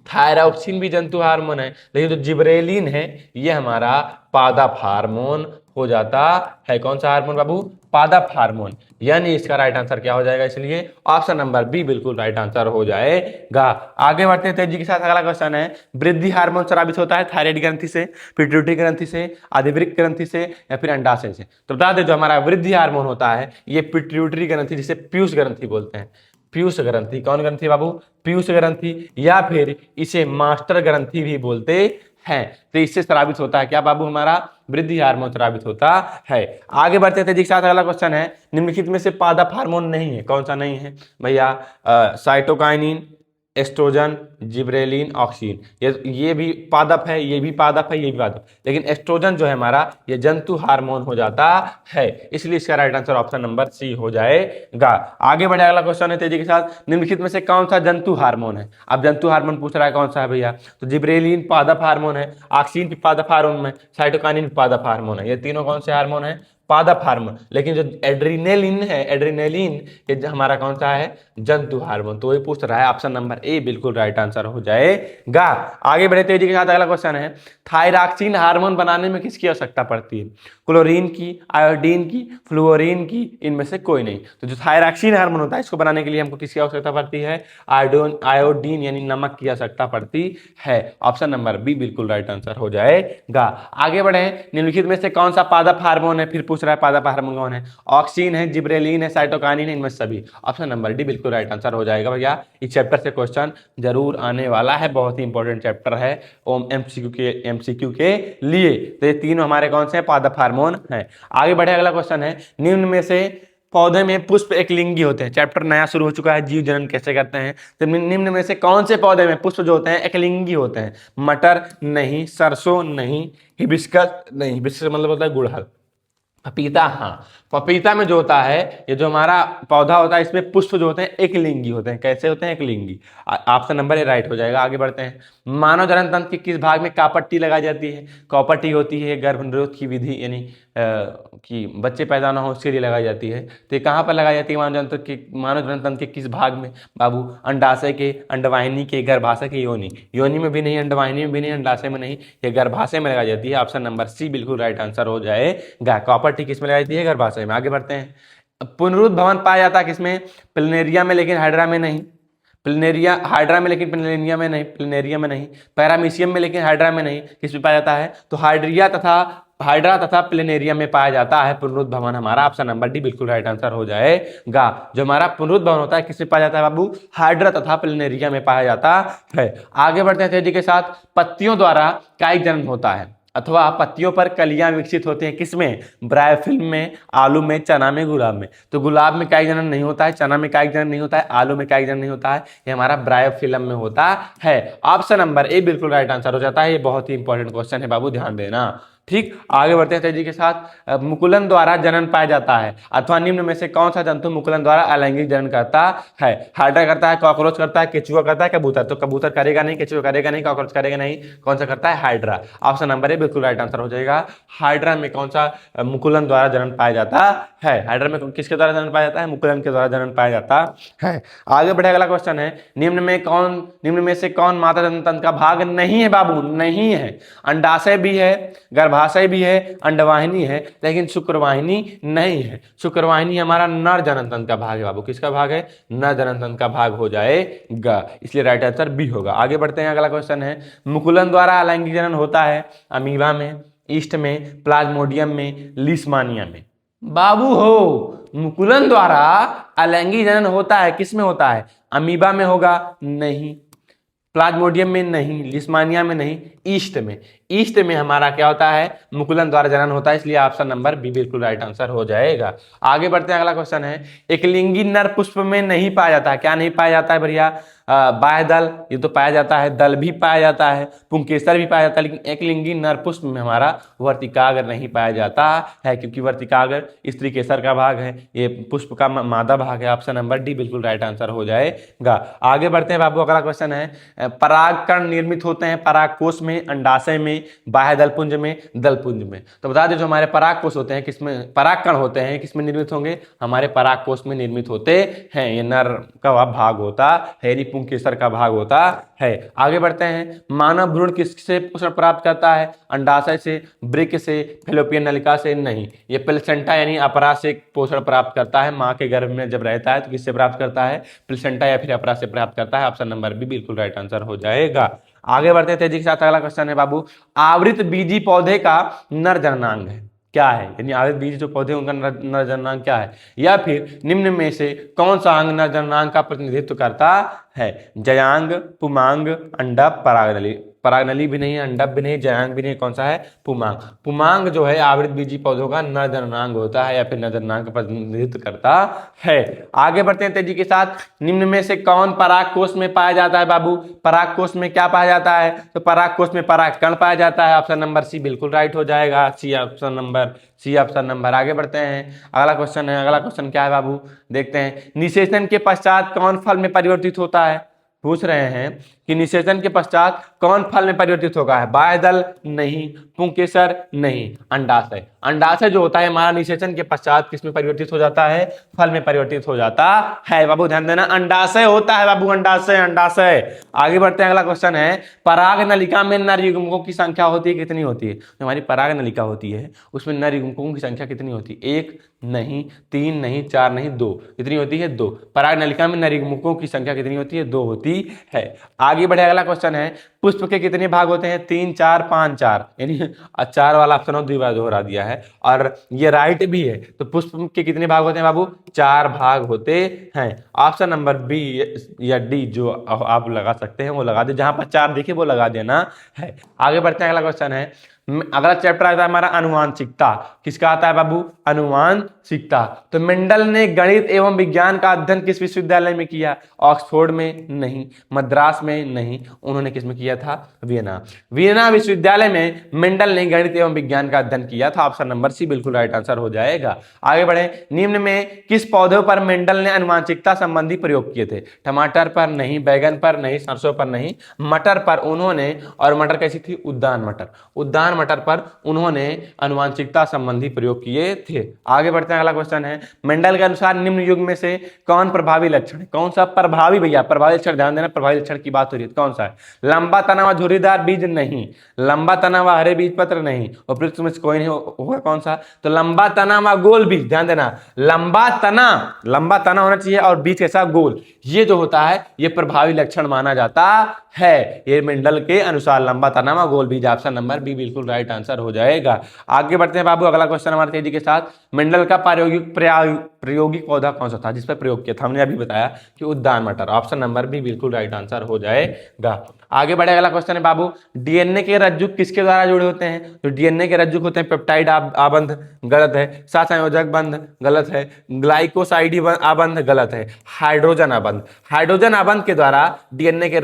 थायरॉक्सिन भी जंतु हार्मोन है, लेकिन जो जिब्रेलिन है ये हमारा पादप हार्मोन हो जाता है। कौन सा हार्मोन बाबू? पादप हार्मोन, यानी इसका राइट आंसर क्या हो जाएगा? इसलिए ऑप्शन नंबर बी बिल्कुल राइट आंसर हो जाएगा। आगे बढ़ते हैं तेजी के साथ। अगला क्वेश्चन है वृद्धि हार्मोन स्रावित होता है थायराइड ग्रंथि से, पिट्यूटरी ग्रंथि से, आदिवृक्क ग्रंथि से, या फिर अंडाशय से। तो बता दें जो हमारा वृद्धि हार्मोन होता है ये पिट्यूटरी ग्रंथि, जिसे पीयूष ग्रंथि बोलते हैं। पीयूष ग्रंथि, कौन ग्रंथि बाबू? पीयूष ग्रंथि, या फिर इसे मास्टर ग्रंथि भी बोलते हैं। तो इससे स्रावित होता है क्या बाबू? हमारा वृद्धि हार्मोन स्रावित होता है। आगे बढ़ते थे जी के साथ। अगला क्वेश्चन है निम्नलिखित में से पादप हार्मोन नहीं है? कौन सा नहीं है भैया? साइटोकाइनिन, एस्ट्रोजन, जिब्रेलिन, ऑक्सीन, ये भी पादप है, ये भी पादप है, ये भी पादप, लेकिन एस्ट्रोजन जो है हमारा ये जंतु हार्मोन हो जाता है, इसलिए इसका right answer option number C हो जाएगा। आगे बढ़े, अगला क्वेश्चन है तेजी के साथ। निम्नलिखित में से कौन सा जंतु हार्मोन है? अब जंतु हार्मोन पूछ रहा है कौन सा है भैया? तो जिब्रेलिन पादप हार्मोन है, ऑक्सीन भी पादप हार्मोन है, साइटोकाइनिन पादप हार्मोन है। ये तीनों कौन से हार्मोन है? पादप हार्मोन, लेकिन जो एड्रीनेलिन है, एड्रीनेलिन ये हमारा कौन सा है, जंतु हार्मोन। तो ये पूछ रहा है, ऑप्शन नंबर ए बिल्कुल राइट आंसर हो जाएगा। आगे बढ़े तेजी के साथ, अगला क्वेश्चन है, थायरॉक्सिन हार्मोन बनाने में किसकी आवश्यकता पड़ती है, क्लोरीन की, आयोडीन की, फ्लोरीन की, इनमें से कोई नहीं। तो जो थायरॉक्सिन हार्मोन होता है इसको बनाने के लिए हमको किसकी आवश्यकता पड़ती है, आयोडीन यानी नमक की आवश्यकता पड़ती है। ऑप्शन नंबर बी बिल्कुल राइट आंसर हो जाएगा। आगे बढ़े, निम्नलिखित में से कौन सा पादप हार्मोन है, फिर पूछ रहा है पादप हार्मोन कौन है, ऑक्सीन है, जिब्रेलिन है, साइटोकाइनिन है, इनमें सभी। ऑप्शन नंबर डी बिल्कुल राइट आंसर हो जाएगा भैया। इस चैप्टर से क्वेश्चन जरूर आने वाला है, बहुत ही इंपॉर्टेंट चैप्टर है एमसीक्यू के लिए। तो ये तीनों हमारे कौन से पादप हार्मोन है। आगे बढ़े, अगला क्वेश्चन है, निम्न में से पौधे में पुष्प एकलिंगी होते हैं। चैप्टर नया शुरू हो चुका है, जीव जनन कैसे करते हैं। तो निम्न में से कौन से पौधे में पुष्प जो होते हैं एकलिंगी होते हैं, मटर नहीं, सरसों नहीं, हिबिस्कस नहीं, हिबिस्कस मतलब होता है गुड़हल, पपीता हाँ, पपीता में जो होता है, ये जो हमारा पौधा होता है इसमें पुष्प जो होते हैं एकलिंगी होते हैं। कैसे होते हैं, एकलिंगी। ऑप्शन नंबर ए राइट हो जाएगा। आगे बढ़ते हैं, मानव जनन तंत्र के किस भाग में कॉपर लगाई जाती है, कॉपर होती है गर्भनिरोध की विधि, यानी कि बच्चे पैदा ना हो उसके लिए लगाई जाती है। तो ये कहाँ पर लगाई जाती है, मानव जनन तंत्र के किस भाग में बाबू, अंडाशय के, अंडवाहिनी के, गर्भाशय के, योनि। योनि में भी नहीं, अंडवाहिनी में भी नहीं, अंडाशय में नहीं, ये गर्भाशय में लगाई जाती है। ऑप्शन नंबर सी बिल्कुल राइट आंसर हो जाएगा। कॉपर किस में लगाई जाती है, गर्भाशय में। आगे बढ़ते हैं, पुनरुद्भवन पाया जाता है किसमें, प्लनेरिया में लेकिन हाइड्रा में नहीं, प्लनेरिया हाइड्रा में लेकिन प्लनेरिया में नहीं, प्लनेरिया में नहीं, पैरामीशियम में लेकिन हाइड्रा में नहीं, किस में पाया जाता है, तो हाइड्रा तथा प्लेनेरियम में पाया जाता है पुनरुद्भवन। हमारा ऑप्शन नंबर डी बिल्कुल राइट आंसर हो जाएगा। जो हमारा पुनरुद्भवन होता है किसमें पाया जाता है बाबू, हाइड्रा तथा प्लेनेरिया में पाया जाता है। आगे बढ़ते हैं तेजी के साथ, पत्तियों द्वारा कायिक जनन होता है अथवा पत्तियों पर कलियां विकसित होती हैं किसमें, ब्रायोफिल्म में, आलू में, चना में, गुलाब में। तो गुलाब में कायिक जनन नहीं होता है, चना में कायिक जनन नहीं होता है, आलू में कायिक जनन नहीं होता है, ये हमारा ब्रायोफिल्म में होता है। ऑप्शन नंबर ए बिल्कुल राइट आंसर हो जाता है। ये बहुत ही इंपॉर्टेंट क्वेश्चन है बाबू, ध्यान देना। ठीक, आगे बढ़ते हैं तेजी के साथ, मुकुलन द्वारा जनन पाया जाता है अथवा निम्न में से कौन सा जंतु मुकुलन द्वारा अलैंगिक जनन करता है, हाइड्रा करता है, कॉकरोच करता है, केचुआ करता है, कबूतर। तो कबूतर करेगा नहीं, केचुआ करेगा नहीं, कॉकरोच करेगा नहीं, कौन सा करता है, हाइड्रा। ऑप्शन नंबर ए बिल्कुल राइट आंसर हो जाएगा। हाइड्रा में कौन सा मुकुलन द्वारा जनन पाया जाता है, हाइड्रा में किसके द्वारा जनन पाया जाता है, मुकुलन के द्वारा जनन पाया जाता है। आगे बढ़े, अगला क्वेश्चन है, निम्न में से कौन माता जनन तंत्र का भाग नहीं है बाबू, नहीं है। अंडाशय भी है, गर्भाशय भी है, अंडवाहिनी है, लेकिन शुक्रवाहिनी नहीं है। शुक्रवाहिनी हमारा नर जनन तंत्र का भाग है बाबू, किसका भाग है, नर जनन तंत्र का भाग हो जाएगा, इसलिए राइट आंसर बी होगा। आगे बढ़ते हैं, अगला क्वेश्चन है, मुकुलन द्वारा अलैंगिक जनन होता है अमीबा में, ईस्ट में, प्लाज्मोडियम में, लीशमानिया में। बाबू हो, मुकुलन द्वारा अलैंगिक जनन होता है किसमें होता है, अमीबा में होगा नहीं, प्लाज्मोडियम में नहीं, लिस्मानिया में नहीं, ईस्ट में। ईस्ट में हमारा क्या होता है, मुकुलन द्वारा जनन होता है, इसलिए ऑप्शन नंबर बी बिल्कुल राइट आंसर हो जाएगा। आगे बढ़ते हैं, अगला क्वेश्चन है, एकलिंगी नर पुष्प में नहीं पाया जाता है, क्या नहीं पाया जाता है भैया, बाह्य दल ये तो पाया जाता है, दल भी पाया जाता है, पुंकेसर भी पाया जाता है, लेकिन एकलिंगी नर पुष्प में हमारा वर्तिकाग्र नहीं पाया जाता है, क्योंकि वर्तिकाग्र स्त्री केसर का भाग है, ये पुष्प का मादा भाग है। ऑप्शन नंबर डी बिल्कुल राइट आंसर हो जाएगा। आगे बढ़ते हैं बाबू, अगला क्वेश्चन है, परागकण निर्मित होते हैं परागकोश में, अंडाशय में, बाह्य दलपुंज में, दलपुंज में। तो बता दें, जो हमारे परागकोश होते हैं किसमें, परागकण होते हैं किसमें निर्मित होंगे, हमारे परागकोश में निर्मित होते हैं। ये नर का भाग होता है, पुंकेसर का भाग होता है। आगे बढ़ते हैं, मानव भ्रूण किससे पोषण प्राप्त करता है, अंडाशय से, वृक्क से, फैलोपियन नलिका से नहीं, ये प्लेसेंटा यानी अपरा से पोषण प्राप्त करता है। मां के गर्भ में जब रहता है तो किससे प्राप्त करता है, प्लेसेंटा या फिर अपरा से प्राप्त करता है। ऑप्शन नंबर बी बिल्कुल राइट आंसर हो जाएगा। आगे बढ़ते हैं तेजी के साथ, अगला क्वेश्चन है बाबू, आवृत बीजी पौधे का नर जननांग है क्या है, यानी आवृत बीजी जो पौधे उनका नर जननांग क्या है, या फिर निम्न में से कौन सा अंग नर जननांग का प्रतिनिधित्व करता है, जयांग, पुमांग, अंडप, परागनली। परागनली भी नहीं है, अंडप भी नहीं, जयांग भी नहीं, कौन सा है, पुमांग। पुमांग जो है आवृत बीजी पौधों का नर जननांग होता है, या फिर नर जननांग का प्रतिनिधित्व करता है। आगे बढ़ते हैं तेजी के साथ, निम्न में से कौन परागकोश में पाया जाता है बाबू, परागकोश में क्या पाया जाता है, तो परागकोश में परागकण पाया जाता है। ऑप्शन नंबर सी बिल्कुल राइट हो जाएगा, सी ऑप्शन नंबर। आगे बढ़ते हैं, अगला क्वेश्चन क्या है बाबू, देखते हैं, निषेचन के पश्चात कौन फल में परिवर्तित होता है। पूछ रहे हैं कि निषेचन के पश्चात कौन फल में परिवर्तित होगा है? बाह्यदल नहीं, पुंकेसर नहीं, अंडाशय। अंडाशय जो होता है हमारा निषेचन के पश्चात किस में परिवर्तित हो जाता है? फल में परिवर्तित हो जाता है। बाबू ध्यान देना, अंडाशय होता है बाबू, अंडाशय अंडाशय। आगे बढ़ते हैं, अगला क्वेश्चन है, पराग नलिका में नर युग्मकों की संख्या होती है कितनी होती है? जो हमारी पराग नलिका होती है उसमें नर युग्मकों की संख्या कितनी होती है? 1 नहीं, 3 नहीं, 4 नहीं, 2। कितनी होती है? 2। पराग नलिका में नर युग्मकों की संख्या कितनी होती है? 2 होती है। आगे बढ़े, अगला क्वेश्चन है, पुष्प के कितने भाग होते हैं? 3 4 5 4, यानी 4 वाला ऑप्शन और 2 बार दोहरा दिया है और ये राइट भी है। तो पुष्प के कितने भाग होते हैं बाबू? 4 भाग होते हैं। ऑप्शन नंबर बी या डी जो आप लगा सकते हैं वो लगा दे, जहां पर 4 दिखे वो लगा देना है। आगे बढ़ते हैं, अगला क्वेश्चन है, अगला चैप्टर आता है हमारा अनुवांशिकता। किसका आता है बाबू? अनुवांशिकता। तो मेंडल ने गणित एवं विज्ञान का अध्ययन किस विश्वविद्यालय में किया? ऑक्सफोर्ड में नहीं, मद्रास में नहीं, उन्होंने किस में किया था? वियना। वियना विश्वविद्यालय में मेंडल ने गणित एवं विज्ञान का अध्ययन किया था। ऑप्शन नंबर सी बिल्कुल राइट आंसर हो जाएगा। आगे बढ़े, निम्न में किस पौधे पर मेंडल ने अनुवांशिकता संबंधी प्रयोग किए थे? टमाटर पर नहीं, बैगन पर नहीं, सरसों पर नहीं, मटर पर उन्होंने, और मटर कैसी थी? उद्यान मटर। उद्यान मटर पर उन्होंने अनुवांशिकता संबंधी प्रयोग किए थे। आगे बढ़ते हैं, अगला क्वेश्चन है, मेंडल के अनुसार निम्न युग में से कौन प्रभावी लक्षण है? कौन सा प्रभावी? भैया प्रभावी लक्षण ध्यान देना, प्रभावी लक्षण की बात हो रही है, कौन सा है? लंबा तना व झुर्रीदार बीज नहीं, लंबा तना व हरे बीज पत्र नहीं, उपयुक्त में से कोई नहीं होगा, कौन सा? तो लंबा तना व गोल बीज। ध्यान देना, लंबा तना होना चाहिए और बीज कैसा? गोल। ये जो होता है ये प्रभावी लक्षण माना जाता है। ये मेंडल के अनुसार लंबा तना व गोल बीज। ऑप्शन नंबर बी बिल्कुल राइट आंसर हो जाएगा। आगे बढ़ते हैं बाबू, अगला क्वेश्चन हमारे तेजी के साथ, मेंडल का प्रायोगिक पौधा कौन सा था जिस पर प्रयोग किया था? हमने अभी बताया कि उद्यान मटर। ऑप्शन नंबर बी बिल्कुल राइट आंसर हो जाएगा। आगे बढ़े, अगला क्वेश्चन है बाबू, डीएनए के रज्जु किसके द्वारा जुड़े होते हैं? तो डीएनए के रज्जु होते हैं पेप्टाइड आबंध, गलत है। सहसंयोजक बंध, गलत है। ग्लाइकोसाइड आबंध, गलत है। हाइड्रोजन आबंध, हाइड्रोजन आबंध के द्वारा डीएनए के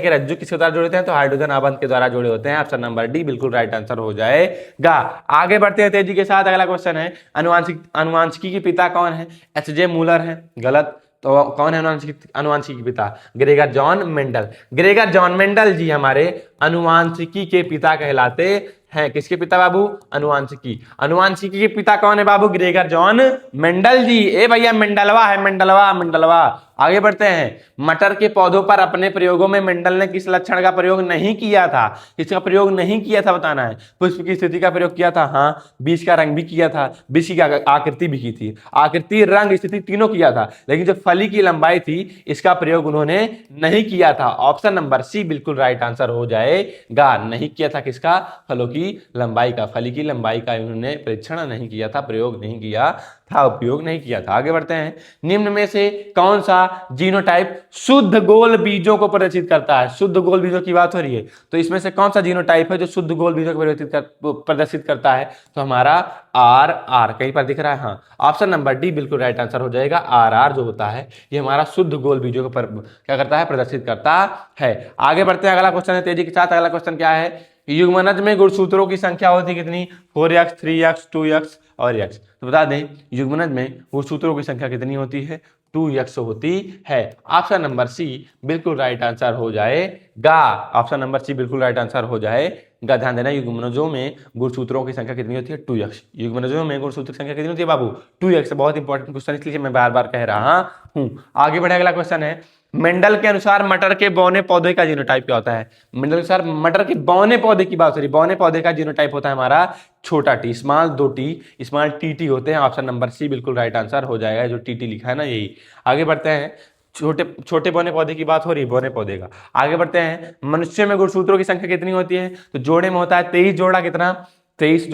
रज्जु किसके द्वारा जुड़े होते हैं? तो हाइड्रोजन आबंध के द्वारा जुड़े होते हैं। ऑप्शन नंबर डी बिल्कुल राइट आंसर हो जाएगा। आगे बढ़ते हैं तेजी के साथ, अगला क्वेश्चन है, अनुवांशिकी के पिता कौन है? एच.जे. मूलर है, गलत। तो कौन है अनुवांशिकी के पिता? Gregor John Mendel. Gregor John Mendel ji हमारे अनुवांशिकी के पिता कहलाते हैं। किसके पिता बाबू? अनुवांशिकी। अनुवांशिकी के पिता कौन है बाबू? ग्रेगर जॉन मेंडल जी। ए भैया मेंडलवा है, मेंडलवा। आगे बढ़ते हैं, मटर के पौधों पर अपने प्रयोगों में मेंडल ने किस लक्षण का प्रयोग नहीं किया था? किसका प्रयोग नहीं किया था बताना है। पुष्प की स्थिति का प्रयोग किया था, हाँ। बीज का रंग भी किया था, बीज की आकृति भी की थी, आकृति, रंग, स्थिति तीनों किया था, लेकिन जो फली की लंबाई थी इसका प्रयोग उन्होंने नहीं किया था। ऑप्शन नंबर सी बिल्कुल राइट आंसर हो जाएगा। नहीं किया था किसका? फलों की लंबाई का, फली की लंबाई का उन्होंने परीक्षण नहीं किया था, प्रयोग नहीं किया था, उपयोग नहीं किया था। आगे बढ़ते हैं, निम्न में से कौन सा जीनोटाइप शुद्ध गोल बीजों को प्रदर्शित करता है? शुद्ध गोल बीजों की बात हो रही है, तो इसमें से कौन सा जीनोटाइप है जो शुद्ध गोल बीजों को प्रदर्शित करता है? तो हमारा आर कहीं पर दिख रहा है, हाँ। ऑप्शन नंबर डी बिल्कुल राइट आंसर हो जाएगा। आर जो होता है ये हमारा शुद्ध गोल बीजों को क्या करता है? प्रदर्शित करता है। आगे बढ़ते हैं, अगला क्वेश्चन है तेजी के साथ। अगला क्वेश्चन क्या है? युग्मनज में गुणसूत्रों की संख्या होती है कितनी? 4x, 3x, 2x और x। तो बता दें युग्मनज में गुणसूत्रों की संख्या कितनी होती है? 2x होती है। ऑप्शन नंबर सी बिल्कुल राइट आंसर हो जाएगा। ऑप्शन नंबर सी बिल्कुल राइट आंसर हो जाएगा। ध्यान देना, युग्मनजों में गुणसूत्रों की संख्या कितनी होती है? 2x। युग्मनजों में गुणसूत्र की संख्या कितनी होती है बाबू? 2x। बहुत इंपॉर्टेंट क्वेश्चन, इसलिए मैं बार बार कह रहा हूं। आगे बढ़े, अगला क्वेश्चन है, मेंडल के अनुसार मटर के बौने पौधे का जीनोटाइप क्या होता है? मेंडल के अनुसार मटर के बौने पौधे की बात हो रही, बौने पौधे का जीनोटाइप होता है हमारा छोटा T, small 2t, small T होते हैं। ऑप्शन नंबर सी बिल्कुल राइट आंसर हो जाएगा। जो टी लिखा है ना, यही। आगे बढ़ते हैं, छोटे बौने पौधे की बात हो रही है, बौने पौधे का। आगे बढ़ते हैं, मनुष्य में गुणसूत्रों की संख्या कितनी होती है? तो जोड़े में होता है 23 जोड़ा। कितना? 23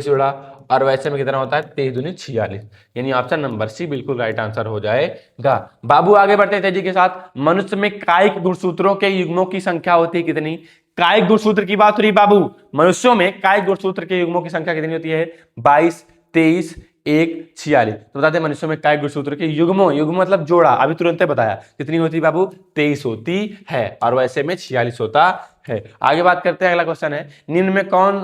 जोड़ा। और वैसे में कितना होता है? 23 दूनी 46, यानी ऑप्शन नंबर सी बिल्कुल राइट आंसर हो जाएगा। बाबू आगे बढ़ते हैं तेजी के साथ। मनुष्य में कायिक गुणसूत्रों के युग्मों की संख्या होती है कितनी? कायिक गुणसूत्र की बात हो रही बाबू। मनुष्यों में कायिक गुणसूत्र के युग्मों की संख्या कितनी होती है? 22, 23, 1, 46। तो बता दें मनुष्यों में कायिक गुणसूत्र के युग्म मतलब जोड़ा, अभी तुरंत बताया, कितनी होती है बाबू? 23 होती है, और वैसे में 46 होता है। आगे बात करते हैं, अगला क्वेश्चन है, निम्न में कौन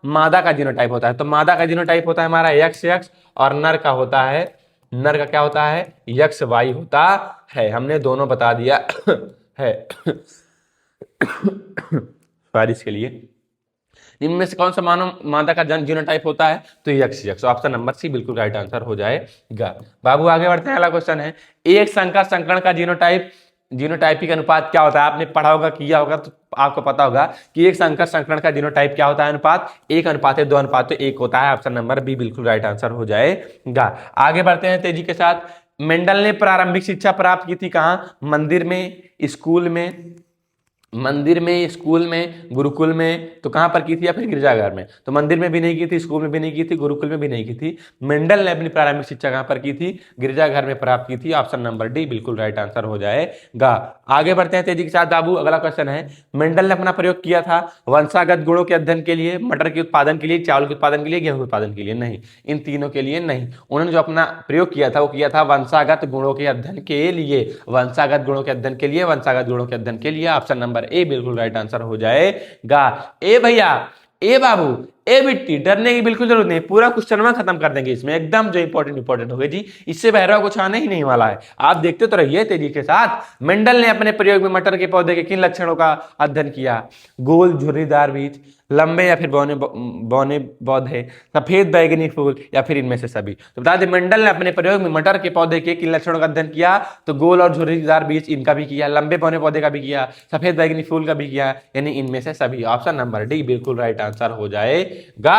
मादा का जीनोटाइप होता है? तो मादा का जीनोटाइप होता है हमारा XX, और नर का क्या होता है? XY होता है, हमने दोनों बता दिया है सॉरी इसके लिए। इनमें से कौन सा मानव मादा का जन जीनोटाइप होता है? तो यक्ष। ऑप्शन नंबर सी बिल्कुल राइट आंसर हो जाएगा। बाबू आगे बढ़ते हैं, अगला क्वेश्चन है, एक संकर संकरण का जीनोटाइपिक अनुपात क्या होता है? आपने पढ़ा होगा, किया होगा, तो आपको पता होगा कि एक संकर संकरण का जीनोटाइप क्या होता है? अनुपात 1:2:1 होता है। ऑप्शन नंबर बी बिल्कुल राइट आंसर हो जाएगा। आगे बढ़ते हैं तेजी के साथ। मेंडल ने प्रारंभिक शिक्षा प्राप्त की थी कहां? मंदिर में, स्कूल में, स्कूल में, गुरुकुल में, तो कहां पर की थी? या फिर गिरजाघर में? तो मंदिर में भी नहीं की थी, स्कूल में भी नहीं की थी, गुरुकुल में भी नहीं की थी। मेंडल ने अपनी प्रारंभिक शिक्षा कहां पर की थी? गिरजाघर में प्राप्त की थी। ऑप्शन नंबर डी बिल्कुल राइट आंसर हो जाएगा। आगे बढ़ते हैं तेजी के साथ बाबू, अगला क्वेश्चन है, मेंडल ने अपना प्रयोग किया था वंशागत गुणों के अध्ययन के लिए, मटर के उत्पादन के लिए, चावल के उत्पादन के लिए, गेहूं के उत्पादन के लिए? नहीं, इन तीनों के लिए नहीं। उन्होंने जो अपना प्रयोग किया था वो किया था वंशागत गुणों के अध्ययन के लिए, वंशागत गुणों के अध्ययन के लिए, वंशागत गुणों के अध्ययन के लिए। ऑप्शन नंबर ए बिल्कुल राइट आंसर हो जाएगा। ए भैया, ए बाबू, ए बिट्टी, डरने की बिल्कुल जरूरत नहीं, पूरा क्वेश्चन खत्म कर देंगे इसमें, एकदम जो इंपॉर्टेंट होगा जी, इससे बहरा कुछ आने ही नहीं वाला है। आप देखते तो रहिए तेजी के साथ। मेंडल ने अपने प्रयोग में मटर के पौधे के किन लक्षणों का अध्ययन किया? गोल झुर्रीदार बीज, लंबे या फिर बौने पौधे, सफेद बैगनी फूल, या फिर इनमें से सभी? तो बता दें, मेंडल ने अपने प्रयोग में मटर के पौधे के किन लक्षणों का अध्ययन किया? तो गोल और झुर्रीदार बीज इनका भी किया, लंबे बौने पौधे का भी किया, सफेद बैगनी फूल का भी किया, यानी इनमें से सभी। ऑप्शन नंबर डी बिल्कुल राइट आंसर हो जाएगा।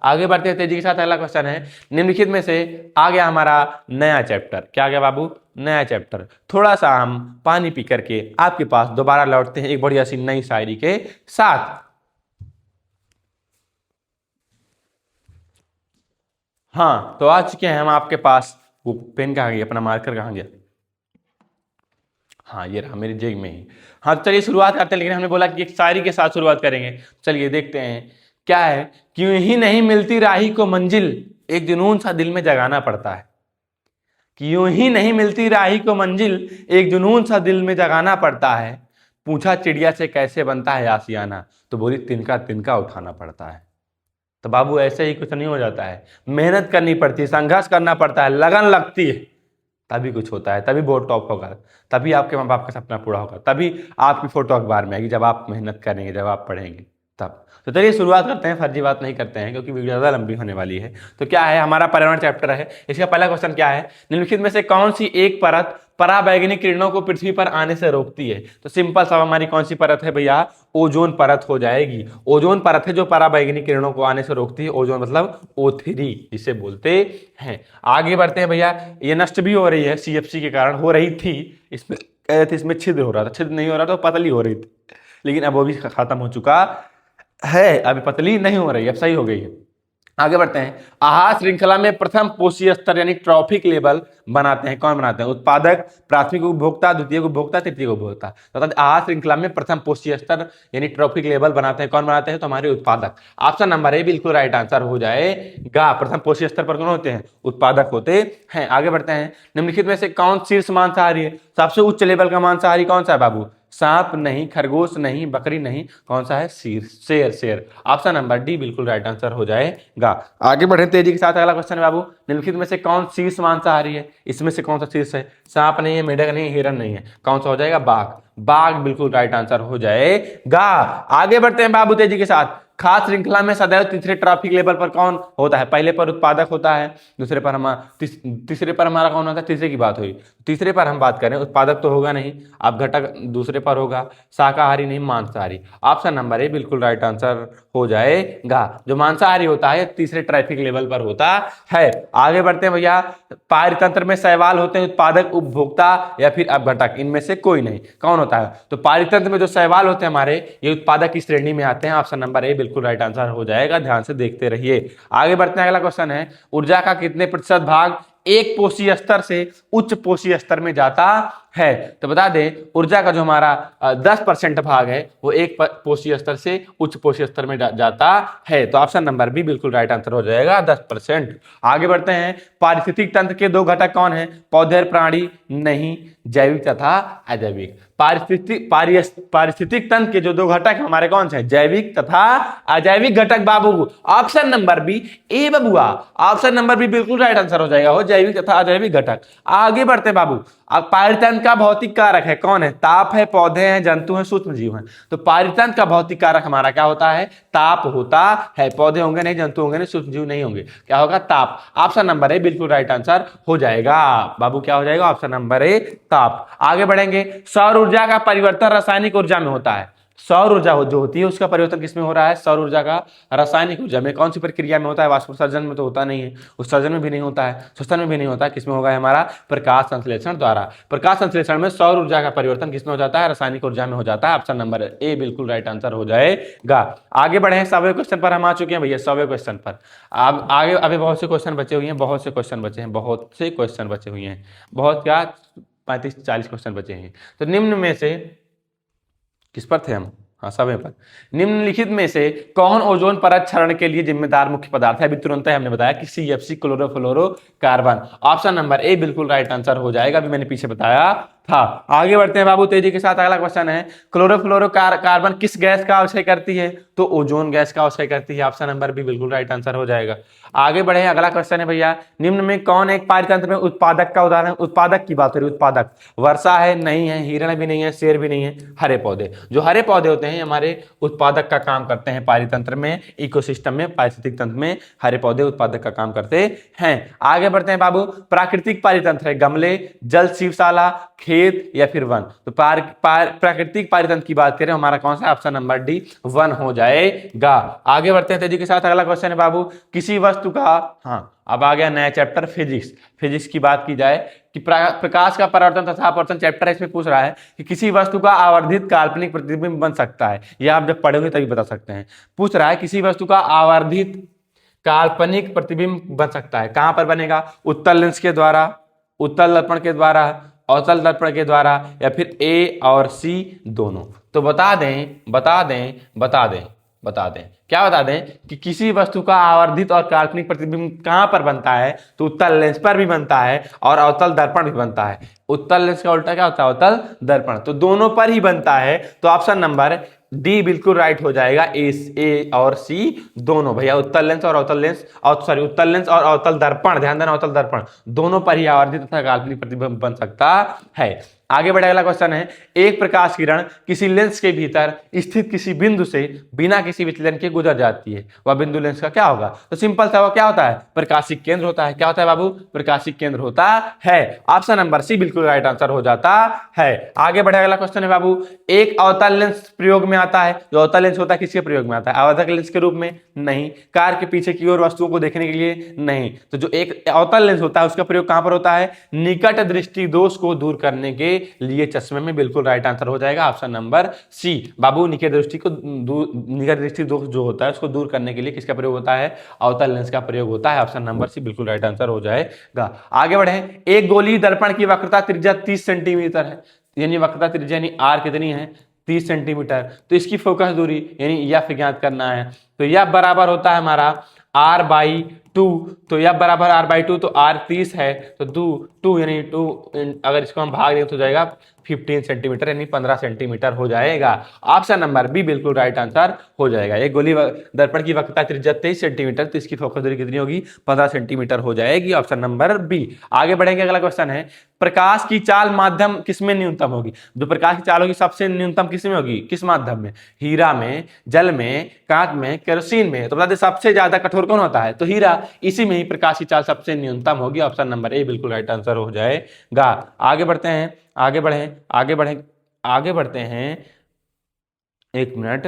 आगे बढ़ते हैं तेजी के साथ, अगला क्वेश्चन है, निम्नलिखित में से आ गया हमारा नया चैप्टर, क्या आ गया बाबू? नया चैप्टर। थोड़ा सा हम पानी पी करके आपके पास दोबारा लौटते हैं एक बढ़िया सी नई शायरी के साथ। हाँ, तो आ चुके हैं हम आपके पास। वो पेन कहाँ गया, अपना मार्कर कहाँ गया? हाँ, ये रहा मेरी जेब में ही। हाँ, तो चलिए शुरुआत करते हैं, लेकिन हमने बोला कि एक शायरी के साथ शुरुआत करेंगे। चलिए देखते हैं क्या है। क्यों ही नहीं मिलती राही को मंजिल, एक जुनून सा दिल में जगाना पड़ता है। क्यों ही नहीं मिलती राही को मंजिल, एक जुनून सा दिल में जगाना पड़ता है। पूछा चिड़िया से कैसे बनता है आशियाना, तो बोली तिनका तिनका उठाना पड़ता है। तो बाबू ऐसे ही कुछ नहीं हो जाता है, मेहनत करनी पड़ती है, संघर्ष करना पड़ता है, लगन लगती है, तभी कुछ होता है, तभी बोर्ड टॉप होगा, तभी आपके माँ बाप का सपना पूरा होगा, तभी आपकी फोटो अखबार में आएगी, जब आप मेहनत करेंगे, जब आप पढ़ेंगे तब। तो चलिए शुरुआत करते हैं, फर्जी बात नहीं करते हैं क्योंकि वीडियो ज़्यादा लंबी होने वाली है। तो क्या है, हमारा पर्यावरण चैप्टर है। इसका पहला क्वेश्चन क्या है, निम्नलिखित में से कौन सी एक परत पराबैंगनी किरणों को पृथ्वी पर आने से रोकती है? तो सिंपल सा हमारी कौन सी परत है भैया? ओजोन परत हो जाएगी। ओजोन परत है जो पराबैंगनी किरणों को आने से रोकती है। ओजोन मतलब O3 जिसे बोलते हैं। आगे बढ़ते हैं भैया, ये नष्ट भी हो रही है CFC के कारण, हो रही थी, इसमें कह रहे थे इसमें छिद्र हो रहा था, छिद्र नहीं हो रहा था, पतली हो रही थी, लेकिन अब वो भी खत्म हो चुका है, अभी पतली नहीं हो रही, अब सही हो गई है। आगे बढ़ते हैं, आहार श्रृंखला में प्रथम पोषी स्तर यानी ट्रॉफिक लेवल बनाते हैं, कौन बनाते हैं? उत्पादक, प्राथमिक उपभोक्ता, द्वितीय उपभोक्ता, तृतीय उपभोक्ता। तो आहार श्रृंखला में प्रथम पोषी स्तर यानी ट्रॉफिक लेवल बनाते हैं, कौन बनाते हैं? तो हमारे उत्पादक। ऑप्शन नंबर ए बिल्कुल राइट आंसर हो जाएगा। प्रथम पोषी स्तर पर कौन होते हैं? उत्पादक होते हैं। आगे बढ़ते हैं, निम्नलिखित में से कौन शीर्ष मांसाहारी है? सबसे उच्च लेवल का मांसाहारी कौन सा है बाबू? सांप नहीं, खरगोश नहीं, बकरी नहीं, कौन सा है? शेर। ऑप्शन नंबर डी बिल्कुल राइट आंसर हो जाएगा। आगे बढ़े तेजी के साथ, अगला क्वेश्चन है बाबू, निम्नलिखित में से कौन शीर्ष मांसाहारी है? इसमें से कौन सा शीर्ष है? सांप नहीं है, मेढक नहीं है, हिरन नहीं है, कौन सा हो जाएगा? बाघ बिल्कुल राइट आंसर हो जाएगा। आगे बढ़ते हैं बाबू तेजी के साथ, खास श्रृंखला में सदैव तीसरे ट्रॉफिक लेवल पर कौन होता है? पहले पर उत्पादक होता है, दूसरे पर तीसरे पर हमारा कौन होता है? तीसरे की बात हुई, तीसरे पर हम बात करें, उत्पादक तो होगा नहीं, अब घटक दूसरे पर होगा, शाकाहारी नहीं, मांसाहारी। ऑप्शन नंबर ए बिल्कुल राइट आंसर हो जाएगा। जो मांसाहारी होता है तीसरे ट्रैफिक लेवल पर होता है। आगे बढ़ते हैं भैया, पारितंत्र में शैवाल होते हैं, उत्पादक, उपभोक्ता या फिर अपघटक, इनमें से कोई नहीं, कौन होता है? तो पारितंत्र में जो शैवाल होते हैं हमारे, ये उत्पादक की श्रेणी में आते हैं। ऑप्शन नंबर ए बिल्कुल राइट आंसर हो जाएगा, ध्यान से देखते रहिए। आगे बढ़ते हैं, अगला क्वेश्चन है, ऊर्जा का कितने प्रतिशत भाग एक पोषी स्तर से उच्च पोषी स्तर में जाता है? तो बता दें, ऊर्जा का जो हमारा 10% भाग है वो एक पोषी स्तर से उच्च पोषी स्तर में जाता है। तो ऑप्शन नंबर बी बिल्कुल राइट आंसर हो जाएगा, 10%। आगे बढ़ते हैं, पारिस्थितिक तंत्र के दो घटक कौन है? पौधे और प्राणी नहीं, जैविक तथा अजैविक। पारिस्थितिक तंत्र के जो दो घटक हमारे कौन से हैं? जैविक तथा अजैविक घटक बाबू। ऑप्शन नंबर बी ए बबुआ, ऑप्शन नंबर बी बिल्कुल राइट आंसर हो जाएगा, हो जैविक जैविक तथा अजैविक घटक। आगे बढ़ते हैं बाबू। अब पारितंत्र का भौतिक कारक है, कौन है? ताप है, पौधे हैं, जंतु हैं, सूक्ष्म जीव हैं। तो पारितंत्र का भौतिक कारक हमारा क्या होता है? ताप होता है। पौधे होंगे नहीं, जंतु होंगे नहीं, सूक्ष्म जीव नहीं होंगे, क्या होगा? ताप। ऑप्शन नंबर ए बिल्कुल राइट आंसर हो जाएगा बाबू। क्या हो जाएगा? ऑप्शन नंबर ए ताप। आगे बढ़ेंगे। सौर ऊर्जा का परिवर्तन रासायनिक ऊर्जा में होता है। सौर ऊर्जा जो होती है उसका परिवर्तन किसमें हो रहा है? सौर ऊर्जा का रासायनिक ऊर्जा में। कौन सी प्रक्रिया में होता है? वाष्पोत्सर्जन में तो होता नहीं है, उत्सर्जन में भी नहीं होता है, श्वसन में भी नहीं होता है। किसमें होगा? हमारा प्रकाश संश्लेषण द्वारा। प्रकाश संश्लेषण में सौर ऊर्जा का परिवर्तन किसमें हो जाता है? रासायनिक ऊर्जा में हो जाता है। ऑप्शन नंबर ए बिल्कुल राइट आंसर हो जाएगा। आगे बढ़े, 100वें क्वेश्चन पर हम आ चुके हैं भैया, 100वें क्वेश्चन पर। अब आगे अभी बहुत से क्वेश्चन बचे हुए हैं, बहुत से क्वेश्चन बचे हैं, बहुत से क्वेश्चन बचे हुए हैं, बहुत क्या 35-40 क्वेश्चन बचे हैं। तो निम्न में से किस पर थे हम? हाँ, समय पर। निम्नलिखित में से कौन ओजोन परत क्षरण के लिए जिम्मेदार मुख्य पदार्थ है? अभी तुरंत ही हमने बताया कि CFC, chlorofluorocarbon. Option number A बिल्कुल राइट आंसर हो जाएगा, अभी मैंने पीछे बताया था। आगे बढ़ते हैं बाबू तेजी के साथ। अगला क्वेश्चन है, क्लोरोफ्लोरोकार्बन किस गैस का अवक्षय करती है? तो ओजोन गैस का अवक्षय करती है। ऑप्शन नंबर बी बिल्कुल राइट आंसर हो जाएगा। आगे बढ़े, अगला क्वेश्चन है भैया, निम्न में कौन एक पारितंत्र में उत्पादक का उदाहरण? उत्पादक की बात हो रही है, उत्पादक। वर्षा है? नहीं है। हिरण भी नहीं है, शेर भी नहीं है। हरे पौधे। जो हरे पौधे होते हैं हमारे उत्पादक का काम करते हैं पारितंत्र में, इकोसिस्टम में, पारिस्थितिक तंत्र में हरे पौधे उत्पादक का काम करते हैं। आगे बढ़ते हैं बाबू। प्राकृतिक पारितंत्र है गमले, जल शिवशाला, खेत या फिर वन। तो प्राकृतिक पारितंत्र की बात करें हमारा कौन सा? ऑप्शन नंबर डी वन हो जाएगा। आगे बढ़ते हैं तेजी के साथ। अगला क्वेश्चन है बाबू, किसी वस्तु का, हाँ अब आ गया नया चैप्टर फिजिक्स। फिजिक्स की बात की जाए कि प्रकाश का परावर्तन तथा अपवर्तन चैप्टर है, इसमें पूछ रहा है कि किसी वस्तु का आवर्धित काल्पनिक प्रतिबिंब बन सकता है। यह आप जब पढ़ोगे तभी बता सकते हैं। पूछ रहा है किसी वस्तु का आवर्धित काल्पनिक प्रतिबिंब बन सकता है। कहां पर बनेगा? उत्तल लेंस के द्वारा, उत्तल दर्पण के द्वारा, अवतल दर्पण के द्वारा, या फिर ए और सी दोनों। तो बता दें क्या बता दें कि किसी वस्तु का आवर्धित और काल्पनिक प्रतिबिंब कहां पर बनता है? तो उत्तल लेंस पर भी बनता है और अवतल दर्पण भी बनता है। उत्तल लेंस का उल्टा क्या होता है? अवतल दर्पण। तो दोनों पर ही बनता है। तो ऑप्शन नंबर डी बिल्कुल राइट हो जाएगा। ए और सी दोनों भैया, उत्तल लेंस और अवतल लेंस, उत्तल लेंस और अवतल दर्पण, ध्यान देना अवतल दर्पण दोनों पर ही आवर्धित तथा काल्पनिक प्रतिबिंब बन सकता है। आगे बढ़े, अगला क्वेश्चन है, एक प्रकाश किरण किसी लेंस के भीतर स्थित किसी बिंदु से बिना किसी विचलन के गुजर जाती है, वह बिंदु लेंस का क्या होगा? तो सिंपल सा, वो क्या होता है? प्रकाशिक केंद्र होता है। क्या होता है बाबू? प्रकाशिक केंद्र होता है। ऑप्शन नंबर सी बिल्कुल राइट आंसर हो जाता है। आगे बढ़े, अगला क्वेश्चन है बाबू, एक अवतल लेंस प्रयोग में आता है। जो अवतल लेंस होता है किसके प्रयोग में आता है? आवर्धक लेंस के रूप में? नहीं। कार के पीछे की ओर वस्तुओं को देखने के लिए? नहीं। तो जो एक अवतल लेंस होता है उसका प्रयोग कहां पर होता है? निकट दृष्टि दोष को दूर करने के लिए चश्मे में। बिल्कुल राइट आंसर हो जाएगा ऑप्शन नंबर सी बाबू। निकट दृष्टि दोष जो होता है उसको दूर करने के लिए किसका प्रयोग होता है? अवतल लेंस का प्रयोग होता है। ऑप्शन नंबर सी बिल्कुल राइट आंसर हो जाएगा। आगे बढ़े, एक गोलीय दर्पण की वक्रता त्रिज्या 30 सेंटीमीटर है, यानी वक्रता त्रिज्या यानी आर कितनी है? 30 सेंटीमीटर। तो इसकी फोकस दूरी यानी एफ ज्ञात करना है। तो एफ बराबर होता है हमारा r/2। तो एफ बराबर r/2, तो r 30 है तो 2 यानी 2, अगर इसको हम भाग दें तो जाएगा 15 सेंटीमीटर यानी 15 सेंटीमीटर हो जाएगा। ऑप्शन नंबर बी बिल्कुल राइट आंसर हो जाएगा। एक गोली दर्पण की वक्रता त्रिज्या 23 सेंटीमीटर, तो इसकी फोकस दूरी कितनी होगी? 15 सेंटीमीटर हो जाएगी। Option number B. आगे बढ़ेंगे, अगला क्वेश्चन है, प्रकाश की चाल माध्यम किसमें न्यूनतम होगी? जो प्रकाश की चाल होगी सबसे न्यूनतम किसमें होगी? किस माध्यम में? हीरा में, जल में, कांच में, केरोसिन में। तो बता दें सबसे ज्यादा कठोर कौन होता है? तो हीरा। इसी में ही प्रकाश की चाल सबसे न्यूनतम होगी। ऑप्शन नंबर ए बिल्कुल राइट आंसर हो जाएगा। आगे बढ़ते हैं, आगे बढ़ते हैं, एक मिनट।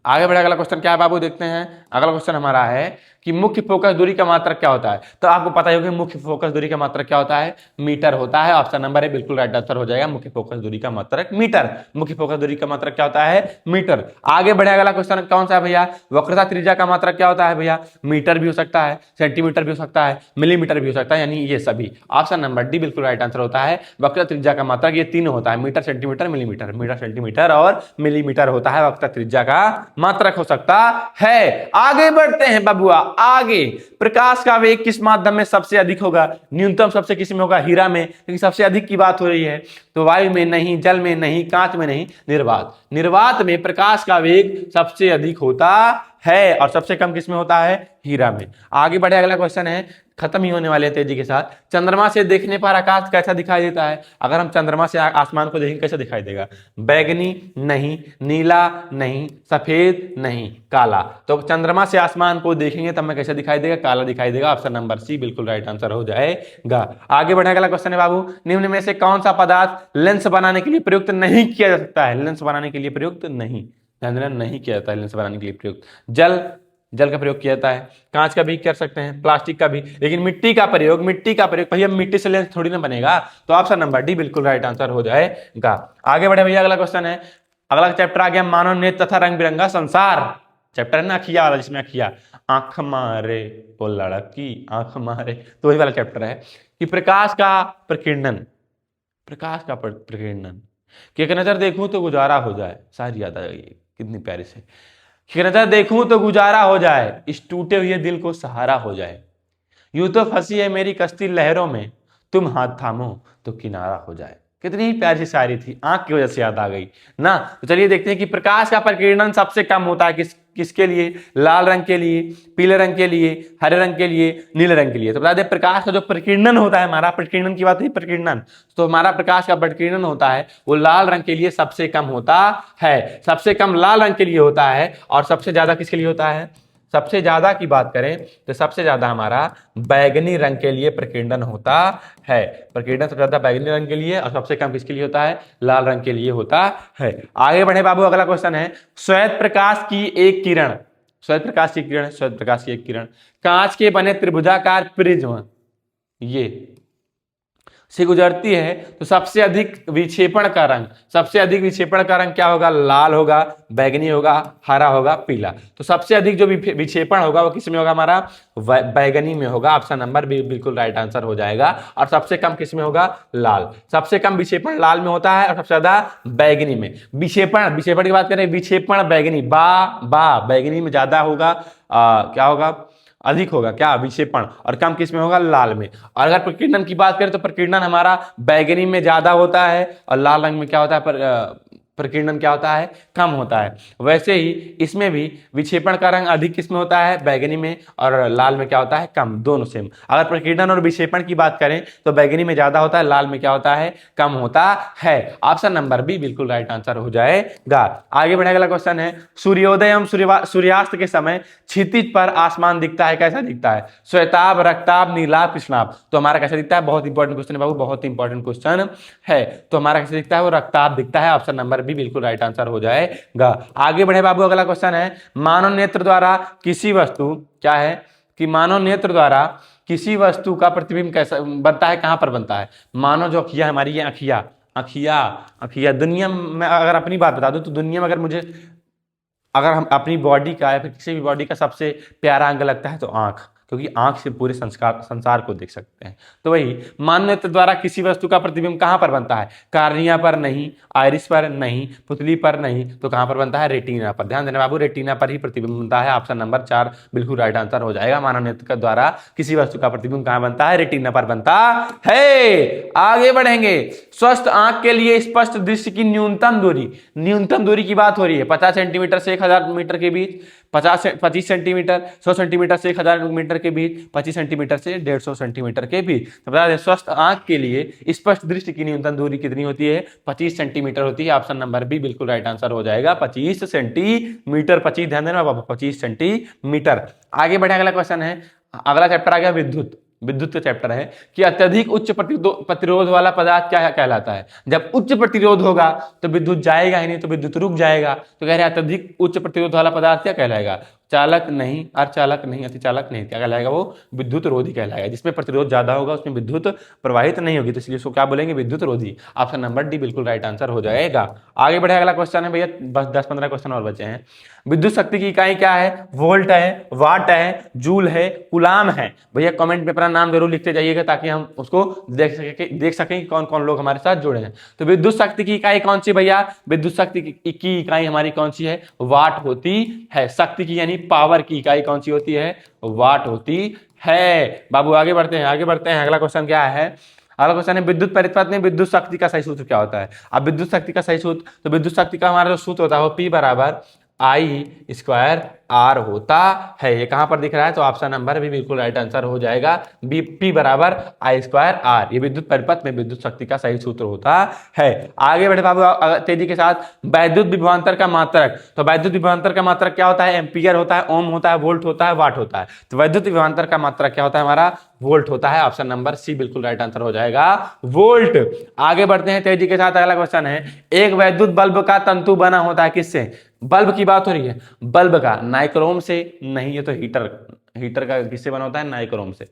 आगे बढ़े, अगला क्वेश्चन क्या है बाबू? देखते हैं। अगला क्वेश्चन हमारा है कि मुख्य फोकस दूरी का मात्रक क्या होता है? तो आपको पता ही होगा मुख्य फोकस दूरी का मात्रक क्या होता है? मीटर होता है। ऑप्शन नंबर ए बिल्कुल राइट आंसर हो जाएगा। मुख्य फोकस दूरी का मात्रक मीटर। मुख्य फोकस दूरी का मात्रक क्या होता है? मीटर। आगे बढ़े, अगला क्वेश्चन कौन सा है भैया? वक्रता त्रिज्या का मात्रक क्या होता है भैया? मीटर भी हो सकता है, सेंटीमीटर भी हो सकता है, मिलीमीटर भी हो सकता है, यानी ये सभी। ऑप्शन नंबर डी बिल्कुल राइट आंसर होता है। वक्रता त्रिज्या का मात्रक ये तीनों होता है, metre, centimetre, millimetre. Metre, centimetre और मिलीमीटर होता है वक्रता त्रिज्या का मात्रक हो सकता है। आगे बढ़ते हैं बबुआ, आगे। प्रकाश का वेग किस माध्यम में सबसे अधिक होगा? न्यूनतम सबसे किस में होगा? हीरा में। लेकिन सबसे अधिक की बात हो रही है तो वायु में नहीं, जल में नहीं, कांच में नहीं, निर्वात। निर्वात में प्रकाश का वेग सबसे अधिक होता है और सबसे कम किसमें होता है, हीरा में। आगे बढ़े, अगला क्वेश्चन है, खत्म ही होने वाले हैं तेजी के साथ। चंद्रमा से देखने पर आकाश कैसा दिखाई देता है? अगर हम चंद्रमा से आसमान को देखेंगे कैसे दिखाई देगा? बैगनी नहीं, नीला नहीं, सफेद नहीं, काला। तो चंद्रमा से आसमान को देखेंगे तब हमें कैसे दिखाई देगा? काला दिखाई देगा। ऑप्शन नंबर सी बिल्कुल राइट आंसर हो जाएगा। आगे बढ़े, अगला क्वेश्चन है बाबू, निम्न में से कौन सा पदार्थ लेंस बनाने के लिए प्रयुक्त नहीं किया जा सकता है? लेंस बनाने के लिए प्रयुक्त नहीं, नहीं किया जाता है लेंस बनाने के लिए प्रयुक्त। जल का प्रयोग किया जाता है, कांच का भी कर सकते हैं, प्लास्टिक का भी, लेकिन मिट्टी का प्रयोग भैया मिट्टी से लेंस थोड़ी ना बनेगा। तो ऑप्शन नंबर डी बिल्कुल राइट आंसर हो जाएगा। आगे बढ़े भैया, अगला क्वेश्चन है, अगला चैप्टर आ गया मानव नेत्र तथा रंग बिरंगा संसार। चैप्टर है ना अखिया वाला, जिसमें अखिया, आंख मारे वो लड़की आंख मारे, तो वही वाला चैप्टर है कि प्रकाश का प्रकीर्णन कि एक नजर देखूं तो गुजारा हो जाए, सारी याद आ गई कितनी प्यारी से। कि नजर देखूं तो गुजारा हो जाए, इस टूटे हुए दिल को सहारा हो जाए, यूं तो फंसी है मेरी कश्ती लहरों में, तुम हाथ थामो तो किनारा हो जाए। कितनी ही प्यारी सी शायरी थी, आंख की वजह से याद आ गई ना। तो चलिए देखते हैं कि प्रकाश का प्रकीर्णन सबसे कम होता है किसके लिए? लाल रंग के लिए, पीले रंग के लिए, हरे रंग के लिए, नीले रंग के लिए। तो बता दें प्रकाश का जो प्रकीर्णन होता है, हमारा प्रकीर्णन की बात हुई, प्रकीर्णन, तो हमारा प्रकाश का प्रकीर्णन होता है वो लाल रंग के लिए सबसे कम होता है, सबसे कम लाल रंग के लिए होता है। और सबसे ज्यादा किसके लिए होता है? सबसे ज्यादा की बात करें तो सबसे ज्यादा हमारा बैगनी रंग के लिए प्रकीर्णन होता है। प्रकीर्णन सबसे ज्यादा बैगनी रंग के लिए और सबसे कम किसके लिए होता है? लाल रंग के लिए होता है। आगे बढ़े बाबू, अगला क्वेश्चन है, श्वेत प्रकाश की एक किरण, श्वेत प्रकाश की एक किरण कांच के बने त्रिभुजाकार प्रिज्म ये से गुजरती है तो सबसे अधिक विक्षेपण का रंग क्या होगा? लाल होगा, बैगनी होगा, हरा होगा, पीला। तो सबसे अधिक जो विक्षेपण होगा वो किस में होगा? हमारा बैगनी में होगा। ऑप्शन नंबर बी बिल्कुल राइट आंसर हो जाएगा। और सबसे कम किस में होगा? लाल। सबसे कम विक्षेपण लाल में होता है और सबसे ज्यादा बैगनी में। विक्षेपण की बात करें, विक्षेपण बैगनी बैगनी में ज्यादा होगा, क्या होगा? अधिक होगा क्या? विक्षेपण। और कम किस में होगा? लाल में। और अगर प्रकीर्णन की बात करें तो प्रकीर्णन हमारा बैगनी में ज्यादा होता है और लाल रंग में क्या होता है? प्रकीर्णन क्या होता है? कम होता है। वैसे ही इसमें भी विक्षेपण का रंग अधिक किसमें होता है? बैगनी में, और लाल में क्या होता है? कम। दोनों सेम। अगर प्रकीर्णन और विक्षेपण की बात करें तो बैगनी में ज्यादा होता है, लाल में क्या होता है? कम होता है। ऑप्शन नंबर बी बिल्कुल राइट आंसर हो जाएगा। आगे बढ़े, अगला क्वेश्चन है, सूर्योदय एवं सूर्यास्त के समय क्षितिज पर आसमान दिखता है, कैसा दिखता है? श्वेताभ, रक्ताभ, नीलाभ, कृष्णाभ। तो हमारा कैसा दिखता है? बहुत इंपॉर्टेंट क्वेश्चन है बाबू, बहुत इंपॉर्टेंट क्वेश्चन है। तो हमारा कैसे दिखता है? वो रक्ताभ दिखता है। ऑप्शन नंबर भी बिल्कुल राइट आंसर हो जाएगा। आगे बढ़े बाबू, अगला क्वेश्चन है, मानव नेत्र द्वारा किसी वस्तु, क्या है कि मानव नेत्र द्वारा किसी वस्तु का प्रतिबिंब कैसा बनता है? कहां पर बनता है? मानव जो अखिया हमारी, ये अखिया दुनिया में, अगर अपनी बात बता दूं तो दुनिया में अगर हम अपनी बॉडी का या फिर किसी भी बॉडी का सबसे प्यारा अंग लगता है तो आंख, क्योंकि आंख से पूरे संसार को देख सकते हैं। तो वही मानव नेत्र द्वारा किसी वस्तु का प्रतिबिंब कहां पर बनता है? कार्निया पर नहीं, आइरिस पर नहीं, पुतली पर नहीं, तो कहां पर बनता है? रेटिना पर। ध्यान देना बाबू, रेटिना पर ही प्रतिबिंब बनता है। ऑप्शन नंबर 4 बिल्कुल राइट आंसर हो जाएगा। मानव नेत्र के द्वारा किसी वस्तु का प्रतिबिंब कहां बनता है? रेटिना पर बनता है। आगे बढ़ेंगे, स्वस्थ आंख के लिए स्पष्ट दृश्य की न्यूनतम दूरी की बात हो रही है। 50 सेंटीमीटर से 1000 मीटर के बीच, 25 सेंटीमीटर, 100 सेंटीमीटर से 1000 मीटर के बीच, 25 सेंटीमीटर से 150 सेंटीमीटर के बीच। तो बता दें स्वस्थ आंख के लिए स्पष्ट दृष्टि की न्यूनतम दूरी कितनी होती है? 25 सेंटीमीटर होती है। ऑप्शन नंबर बी बिल्कुल राइट आंसर हो जाएगा। 25 सेंटीमीटर, 25 ध्यान देना बाबा, 25 सेंटीमीटर। आगे बढ़े, अगला क्वेश्चन है, अगला चैप्टर आ गया विद्युत का चैप्टर है कि अत्यधिक उच्च प्रतिरोध वाला पदार्थ क्या कहलाता है? जब उच्च प्रतिरोध होगा तो विद्युत जाएगा ही नहीं, तो विद्युत रुक जाएगा। तो कह रहे हैं अत्यधिक उच्च प्रतिरोध वाला पदार्थ क्या कहलाएगा? चालक नहीं, अर्धचालक नहीं, अतिचालक नहीं, क्या कहलाएगा? वो विद्युत रोधी कहलाएगा। जिसमें प्रतिरोध ज्यादा होगा उसमें विद्युत प्रवाहित नहीं होगी, तो इसलिए उसको क्या बोलेंगे? विद्युत रोधी। ऑप्शन नंबर डी बिल्कुल राइट आंसर हो जाएगा। आगे बढ़े, अगला क्वेश्चन है भैया, बस 10-15 क्वेश्चन और बचे हैं। विद्युत शक्ति की इकाई क्या है? वोल्ट है, वाट है, जूल है, कूलाम है। भैया कमेंट में अपना नाम जरूर लिखते जाइएगा ताकि हम उसको देख सकें कौन कौन लोग हमारे साथ जुड़े हैं। तो विद्युत शक्ति की इकाई कौन सी भैया? विद्युत शक्ति की इकाई हमारी कौन सी है? वाट होती है। शक्ति की यानी पावर की इकाई कौन सी होती है? वाट होती है। बाबू आगे बढ़ते हैं। अगला क्वेश्चन क्या है? अगला क्वेश्चन है, विद्युत परिपथ में विद्युत शक्ति का सही सूत्र क्या होता है? अब विद्युत शक्ति का सही सूत्र, तो विद्युत शक्ति का हमारा जो सूत्र होता है वो P बराबर आई स्क्वायर आर होता है। ये कहां पर दिख रहा है? तो ऑप्शन नंबर भी बिल्कुल राइट आंसर हो जाएगा। बी पी बराबर आई स्क्वायर आर, ये विद्युत परिपथ में विद्युत शक्ति का सही सूत्र होता है। आगे बढ़े बाबू तेजी के साथ। वैद्युत विभवांतर का मात्रक, तो वैद्युत विभवांतर का मात्रक क्या होता है? एम्पियर होता है, ओम होता है, वोल्ट होता है, वाट होता है। तो वैद्युत विभवांतर का मात्रक क्या होता है हमारा? वोल्ट होता है। ऑप्शन नंबर सी बिल्कुल राइट आंसर हो जाएगा, वोल्ट। आगे बढ़ते हैं तेजी के साथ। अगला क्वेश्चन है, एक वैद्युत बल्ब का तंतु बना होता है किससे? बल्ब की बात हो रही है, बल्ब का नाइक्रोम से नहीं, ये तो हीटर का किससे बना होता है? नाइक्रोम से।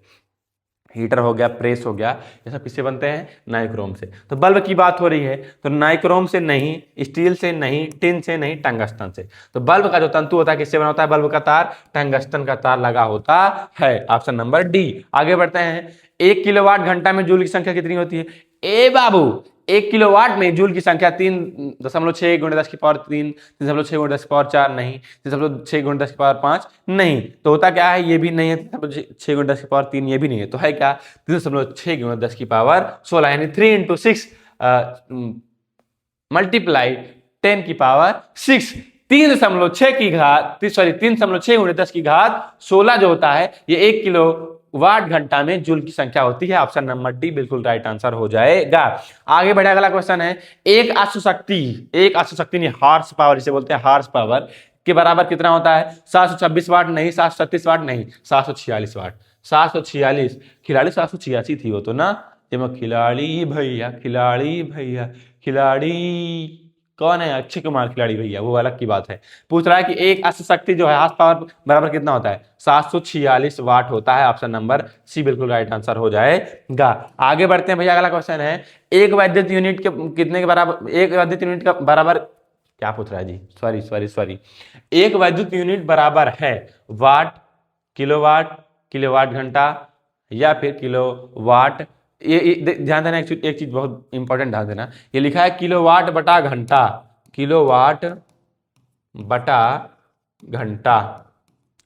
हीटर हो गया, प्रेस हो गया, ये सब किससे बनते हैं? नाइक्रोम से। तो बल्ब की बात हो रही है तो नाइक्रोम से नहीं, स्टील से नहीं, टिन से नहीं, टंगस्टन से। तो बल्ब का जो तंतु होता है किससे बना होता है? बल्ब का तार टंगस्टन का तार लगा होता है। Option number D. आगे बढ़ते हैं, 1 किलोवाट घंटा में जूल की संख्या कितनी होती है? ए बाबू, 1 किलोवाट में जूल की संख्या 3.6 × 10⁻3, 3.6 × 10⁻4 नहीं, 3.6 × 10⁻5 नहीं। तो होता क्या है? ये भी नहीं है, 3.6 × 10⁻3 ये भी नहीं है, तो है क्या? 3.6 × 10⁻16, यानी 3 × 6 मल्टीप्लाई 10⁻6। 3.6 की घात 3.6 × 10⁻16 जो होता है, ये 1 किलोवाट घंटा में जूल की संख्या होती है। ऑप्शन नंबर डी बिल्कुल राइट आंसर हो जाएगा। आगे बढ़े, अगला क्वेश्चन है, एक अश्वशक्ति नहीं, हॉर्स पावर इसे बोलते हैं, हॉर्स पावर के बराबर कितना होता है? 726 वाट नहीं, 736 वाट नहीं, 746 वाट। 746, खिलाड़ी 786 थी वो तो ना, खिलाड़ी भैया, खिलाड़ी भैया, खिलाड़ी कौन है? अक्षय कुमार खिलाड़ी भैया, वो अलग की बात है। पूछ रहा है कि एक अश्वशक्ति जो है हॉर्स पावर बराबर कितना होता है? 746 वाट होता है। ऑप्शन नंबर सी बिल्कुल राइट आंसर हो जाएगा। आगे बढ़ते हैं भैया, अगला क्वेश्चन है, एक वैद्युत यूनिट के कितने के बराबर? एक वैद्युत यूनिट का बराबर क्या पूछ रहा है जी? सॉरी, एक वैद्युत यूनिट बराबर है वाट, किलोवाट, किलोवाट घंटा या फिर किलोवाट। ये ध्यान देना, एक चीज बहुत इंपॉर्टेंट ध्यान देना, ये लिखा है किलोवाट बटा घंटा, किलोवाट बटा घंटा,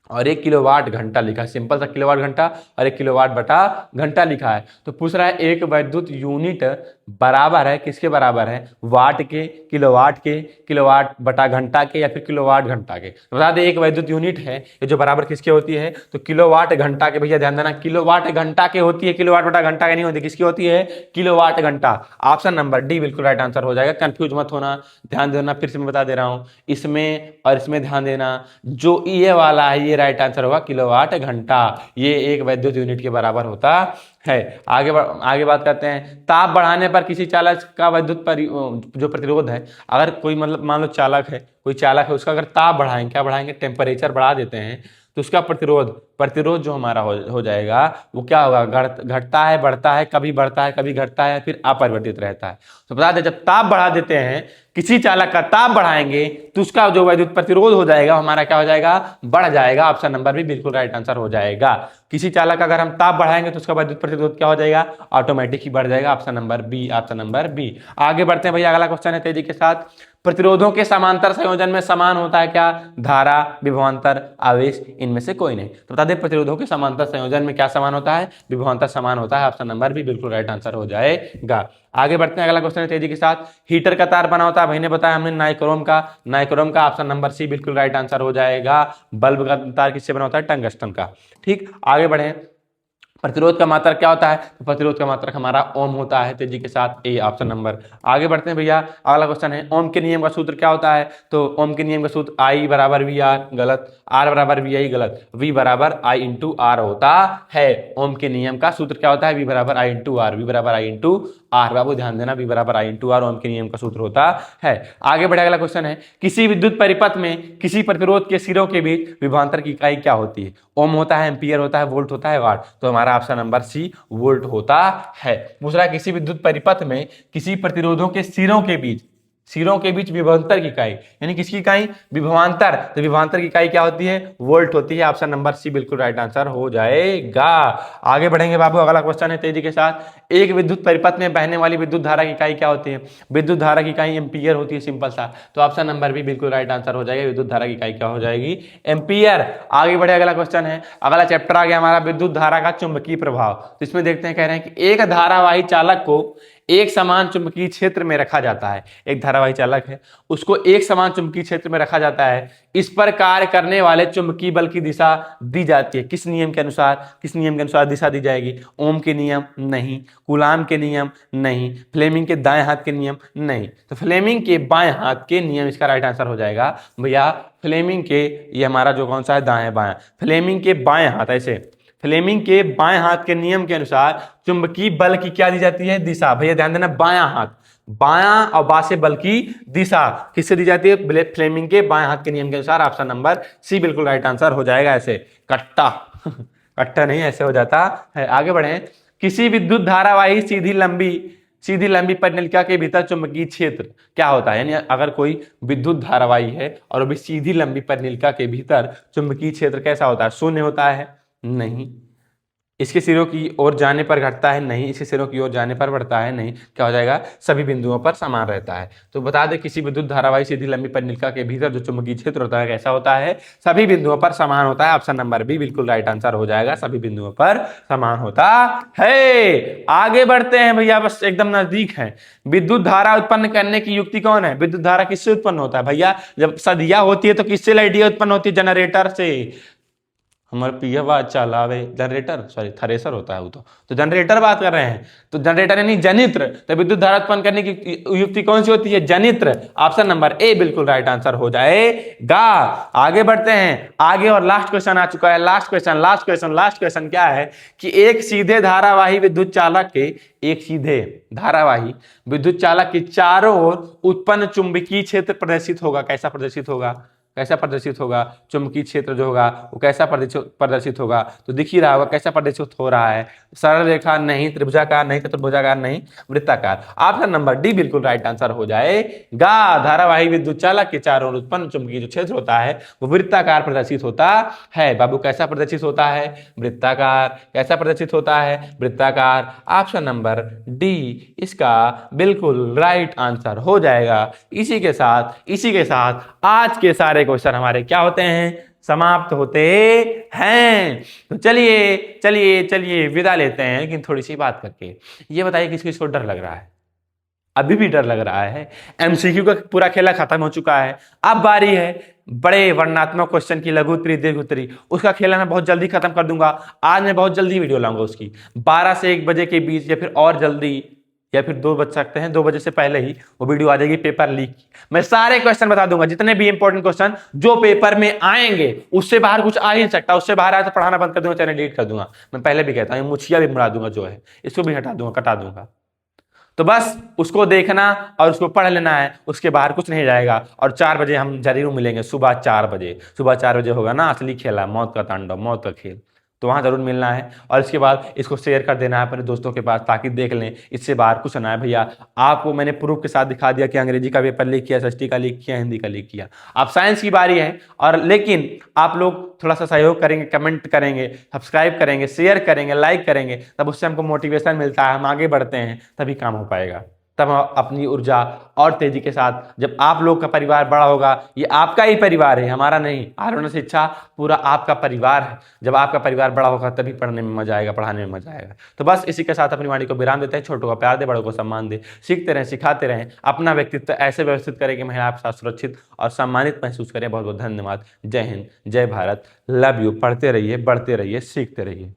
और 1 किलोवाट घंटा लिखा है, सिंपल सा किलोवाट घंटा और 1 किलोवाट बटा घंटा लिखा है। तो पूछ रहा है एक वैद्युत यूनिट बराबर है किसके बराबर है? वाट के, किलोवाट के, किलोवाट बटा घंटा के, या फिर किलोवाट घंटा के। तो बता दें एक वैद्युत यूनिट है ये जो बराबर किसके होती है? तो किलोवाट घंटा के। भैया ध्यान देना, किलोवाट घंटा के होती है, किलोवाट बटा घंटा के नहीं होती। किसकी होती है? किलोवाट घंटा। ऑप्शन नंबर डी बिल्कुल राइट आंसर हो जाएगा। कंफ्यूज मत होना, ध्यान देना, फिर से मैं बता दे रहा हूं, इसमें और इसमें ध्यान देना, जो ये वाला है ये राइट आंसर होगा, किलोवाट घंटा, ये एक वैद्युत यूनिट के बराबर होता है। आगे बात करते हैं, ताप बढ़ाने पर किसी चालक का वैद्युत जो प्रतिरोध है, अगर कोई मतलब मान लो कोई चालक है, उसका अगर ताप बढ़ाएंगे, क्या बढ़ाएंगे? टेम्परेचर बढ़ा देते हैं, तो उसका प्रतिरोध जो हमारा हो जाएगा वो क्या होगा? घटता है, बढ़ता है, कभी बढ़ता है, कभी घटता है, फिर अपरिवर्तित रहता है। तो बता दें, जब ताप बढ़ा देते हैं, किसी चालक का ताप बढ़ाएंगे तो उसका जो वैद्युत प्रतिरोध हो जाएगा हमारा क्या हो जाएगा? बढ़ जाएगा। ऑप्शन नंबर भी बिल्कुल राइट आंसर हो जाएगा। किसी चालक का अगर हम ताप बढ़ाएंगे तो उसका वैद्युत प्रतिरोध क्या हो जाएगा? ऑटोमेटिक ही बढ़ जाएगा। Option number B, option number B. आगे बढ़ते हैं भैया, अगला क्वेश्चन है तेजी के साथ, प्रतिरोधों के समांतर संयोजन में समान होता है क्या? धारा, विभवांतर, आवेश, इनमें से कोई नहीं। तो बता दें प्रतिरोधों के समांतर संयोजन में क्या समान होता है? विभवांतर समान होता है। ऑप्शन नंबर भी बिल्कुल राइट आंसर हो जाएगा। आगे बढ़ते हैं, अगला क्वेश्चन है तेजी के साथ, हीटर का तार बना होता है, भाई ने बताया हमने नाइक्रोम का। ऑप्शन नंबर सी बिल्कुल राइट आंसर हो जाएगा। बल्ब का तार किससे बना होता है? टंगस्टन का। ठीक, आगे बढ़े, प्रतिरोध का मात्रक क्या होता है? तो प्रतिरोध का मात्रक हमारा ओम होता है। तेजी के साथ ए, ऑप्शन नंबर। आगे बढ़ते हैं भैया, अगला क्वेश्चन है, ओम के नियम का सूत्र क्या होता है? तो ओम के नियम का सूत्र आई बराबर वी आर, गलत, आर बराबर वी आई, गलत, वी बराबर आई इंटू आर होता है। ओम के नियम का सूत्र क्या होता है? वी बराबर आई इंटू आर, वी बराबर आई इंटू आर। बाबू ध्यान देना, वी बराबर आई इंटू आर ओम के नियम का सूत्र होता है। आगे बढ़े, अगला क्वेश्चन है, किसी विद्युत परिपथ में किसी प्रतिरोध के सिरों के बीच विभवांतर की इकाई क्या होती है? ओम होता है, एम्पियर होता है, वोल्ट होता है, वाट। तो हमारा ऑप्शन नंबर सी वोल्ट होता है। दूसरा, किसी विद्युत परिपथ में किसी प्रतिरोधों के सिरों के बीच विभवांतर की इकाई, यानी किसकी इकाई? विभवांतर। तो विभवांतर की इकाई क्या होती है? वोल्ट होती है। ऑप्शन नंबर सी बिल्कुल राइट आंसर हो जाएगा। आगे बढ़ेंगे बाबू, अगला क्वेश्चन है तेजी के साथ, एक विद्युत परिपथ में बहने वाली विद्युत धारा की इकाई क्या होती है? विद्युत धारा की इकाई एम्पियर होती है, सिंपल सा। तो ऑप्शन नंबर भी बिल्कुल राइट आंसर हो जाएगा। विद्युत धारा की इकाई क्या हो जाएगी? एम्पियर। आगे बढ़े, अगला क्वेश्चन है, अगला चैप्टर आ गया हमारा विद्युत धारा का चुंबकीय प्रभाव। तो इसमें देखते हैं, कह रहे हैं कि एक धारावाही चालक को एक समान चुंबकीय क्षेत्र में रखा जाता है, एक धारावाही चालक है उसको एक समान चुंबकीय क्षेत्र में रखा जाता है, इस पर कार्य करने वाले चुंबकीय बल की दिशा दी जाती है। किस नियम के अनुसार? किस नियम के अनुसार दिशा दी जाएगी? ओम के नियम नहीं, कूलाम के नियम नहीं, फ्लेमिंग के दाएं हाथ के नियम नहीं। तो फ्लेमिंग के बाएं हाथ के नियम इसका राइट आंसर हो जाएगा भैया। फ्लेमिंग के, ये हमारा जो कौन सा है, दाएं बाएं, फ्लेमिंग के बाएं हाथ, ऐसे फ्लेमिंग के बाएं हाथ के नियम के अनुसार चुंबकीय बल की क्या दी जाती है? दिशा। भैया ध्यान देना, बायां हाथ, बायां और बा से बल की दिशा किससे दी जाती है? फ्लेमिंग के बाएं हाथ के नियम के अनुसार। ऑप्शन नंबर सी बिल्कुल राइट आंसर हो जाएगा। ऐसे कट्टा कट्टा नहीं, ऐसे हो जाता है। आगे बढ़े। किसी विद्युत धारावाही सीधी लंबी परिनलिका के भीतर चुंबकीय क्षेत्र क्या होता है? यानी अगर कोई विद्युत धारावाही है और अभी सीधी लंबी परिनलिका के भीतर चुंबकीय क्षेत्र कैसा होता है? शून्य होता है? नहीं। इसके सिरों की ओर जाने पर घटता है? नहीं। इसके सिरों की ओर जाने पर बढ़ता है? नहीं। क्या हो जाएगा? सभी बिंदुओं पर समान रहता है। तो बता दें, किसी विद्युत धारावाही सीधी लंबी परिनलिका के भीतर जो चुंबकीय क्षेत्र होता है कैसा होता है? सभी बिंदुओं पर समान होता है। ऑप्शन नंबर बी बिल्कुल राइट आंसर हो जाएगा, सभी बिंदुओं पर समान होता है। आगे बढ़ते हैं भैया, बस एकदम नजदीक है। विद्युत धारा उत्पन्न करने की युक्ति कौन है? विद्युत धारा किससे उत्पन्न होता है भैया? जब सदिया होती है तो किससे लाइटिया उत्पन्न होती है? जनरेटर से। हमारे पिया बात चलावे जनरेटर, सॉरी थ्रेसर होता है वो तो जनरेटर बात कर रहे हैं। तो जनरेटर यानी जनित्र। तो विद्युत धारा उत्पन्न करने की युक्ति कौन सी होती है? जनित्र। ऑप्शन नंबर ए बिल्कुल राइट आंसर हो जाएगा। आगे बढ़ते हैं। आगे और लास्ट क्वेश्चन आ चुका है। लास्ट क्वेश्चन क्या है कि एक सीधे धारावाही विद्युत चालक के चारों ओर उत्पन्न चुंबकीय क्षेत्र प्रदर्शित होगा। कैसा प्रदर्शित होगा? चुंबकीय क्षेत्र जो होगा वो कैसा प्रदर्शित होगा? तो दिख ही रहा होगा कैसा प्रदर्शित हो रहा है। सरल रेखा नहीं, त्रिभुजाकार नहीं, चतुर्भुजाकार नहीं, वृत्ताकार। ऑप्शन नंबर डी बिल्कुल राइट आंसर हो जाएगा। धारावाही विद्युत चालक के चारों ओर उत्पन्न चुंबकीय जो क्षेत्र होता है वो वृत्ताकार प्रदर्शित होता है। बाबू कैसा प्रदर्शित होता है? वृत्ताकार। कैसा प्रदर्शित होता है? वृत्ताकार। ऑप्शन नंबर डी इसका बिल्कुल राइट आंसर हो जाएगा। इसी के साथ आज के सारे क्वेश्चन हमारे क्या होते हैं? समाप्त होते हैं। तो चलिए विदा लेते हैं, लेकिन थोड़ी सी बात करके। ये बताइए किसको डर लग रहा है? अभी भी डर लग रहा है? एमसीक्यू का पूरा खेला खत्म हो चुका है। अब बारी है बड़े वर्णनात्मक क्वेश्चन की, लघु उत्तरी, दीर्घ उत्तरी। उसका खेला मैं बहुत जल्दी खत्म कर दूंगा। आज मैं बहुत जल्दी वीडियो लाऊंगा उसकी, 12 से 1 बजे के बीच, या फिर और जल्दी, या फिर 2 बज सकते हैं, 2 बजे से पहले ही वो वीडियो आ जाएगी पेपर लीक। मैं सारे क्वेश्चन बता दूंगा, जितने भी इंपॉर्टेंट क्वेश्चन जो पेपर में आएंगे। उससे बाहर कुछ आ ही नहीं सकता। उससे बाहर आया तो पढ़ाना बंद कर दूंगा, चैनल डिलीट कर दूंगा। मैं पहले भी कहता हूं, मुछिया भी मुड़ा दूंगा, जो है इसको भी हटा दूंगा, कटा दूंगा। तो बस उसको देखना और उसको पढ़ लेना है, उसके बाहर कुछ नहीं जाएगा। और 4 बजे हम जरूर मिलेंगे, सुबह 4 बजे होगा ना असली खेला, मौत का तांडव, मौत का खेल। तो वहां जरूर मिलना है। और इसके बाद इसको शेयर कर देना है अपने दोस्तों के पास, ताकि देख लें। इससे बाहर कुछ ना है भैया। आपको मैंने प्रूफ के साथ दिखा दिया कि अंग्रेजी का पेपर लीक किया, एसएसटी का लीक किया, हिंदी का लीक किया। अब साइंस की बारी है। और लेकिन आप लोग थोड़ा सा सहयोग करेंगे, कमेंट करेंगे, सब्सक्राइब करेंगे, शेयर करेंगे, लाइक करेंगे, तब उससे हमको मोटिवेशन मिलता है, हम आगे बढ़ते हैं, तभी काम हो पाएगा। तब अपनी ऊर्जा और तेजी के साथ, जब आप लोग का परिवार बड़ा होगा, ये आपका ही परिवार है, हमारा नहीं। आरोग्य शिक्षा पूरा आपका परिवार है। जब आपका परिवार बड़ा होगा तभी पढ़ने में मजा आएगा, पढ़ाने में मजा आएगा। तो बस इसी के साथ अपनी वाणी को विराम देते हैं। छोटों को प्यार दे, बड़ों को सम्मान दे, सीखते रहें, सिखाते रहें, अपना व्यक्तित्व ऐसे व्यवस्थित करें कि महिला आपके साथ सुरक्षित और सम्मानित महसूस करें। बहुत बहुत धन्यवाद। जय हिंद, जय भारत, लव यू। पढ़ते रहिए, बढ़ते रहिए, सीखते रहिए।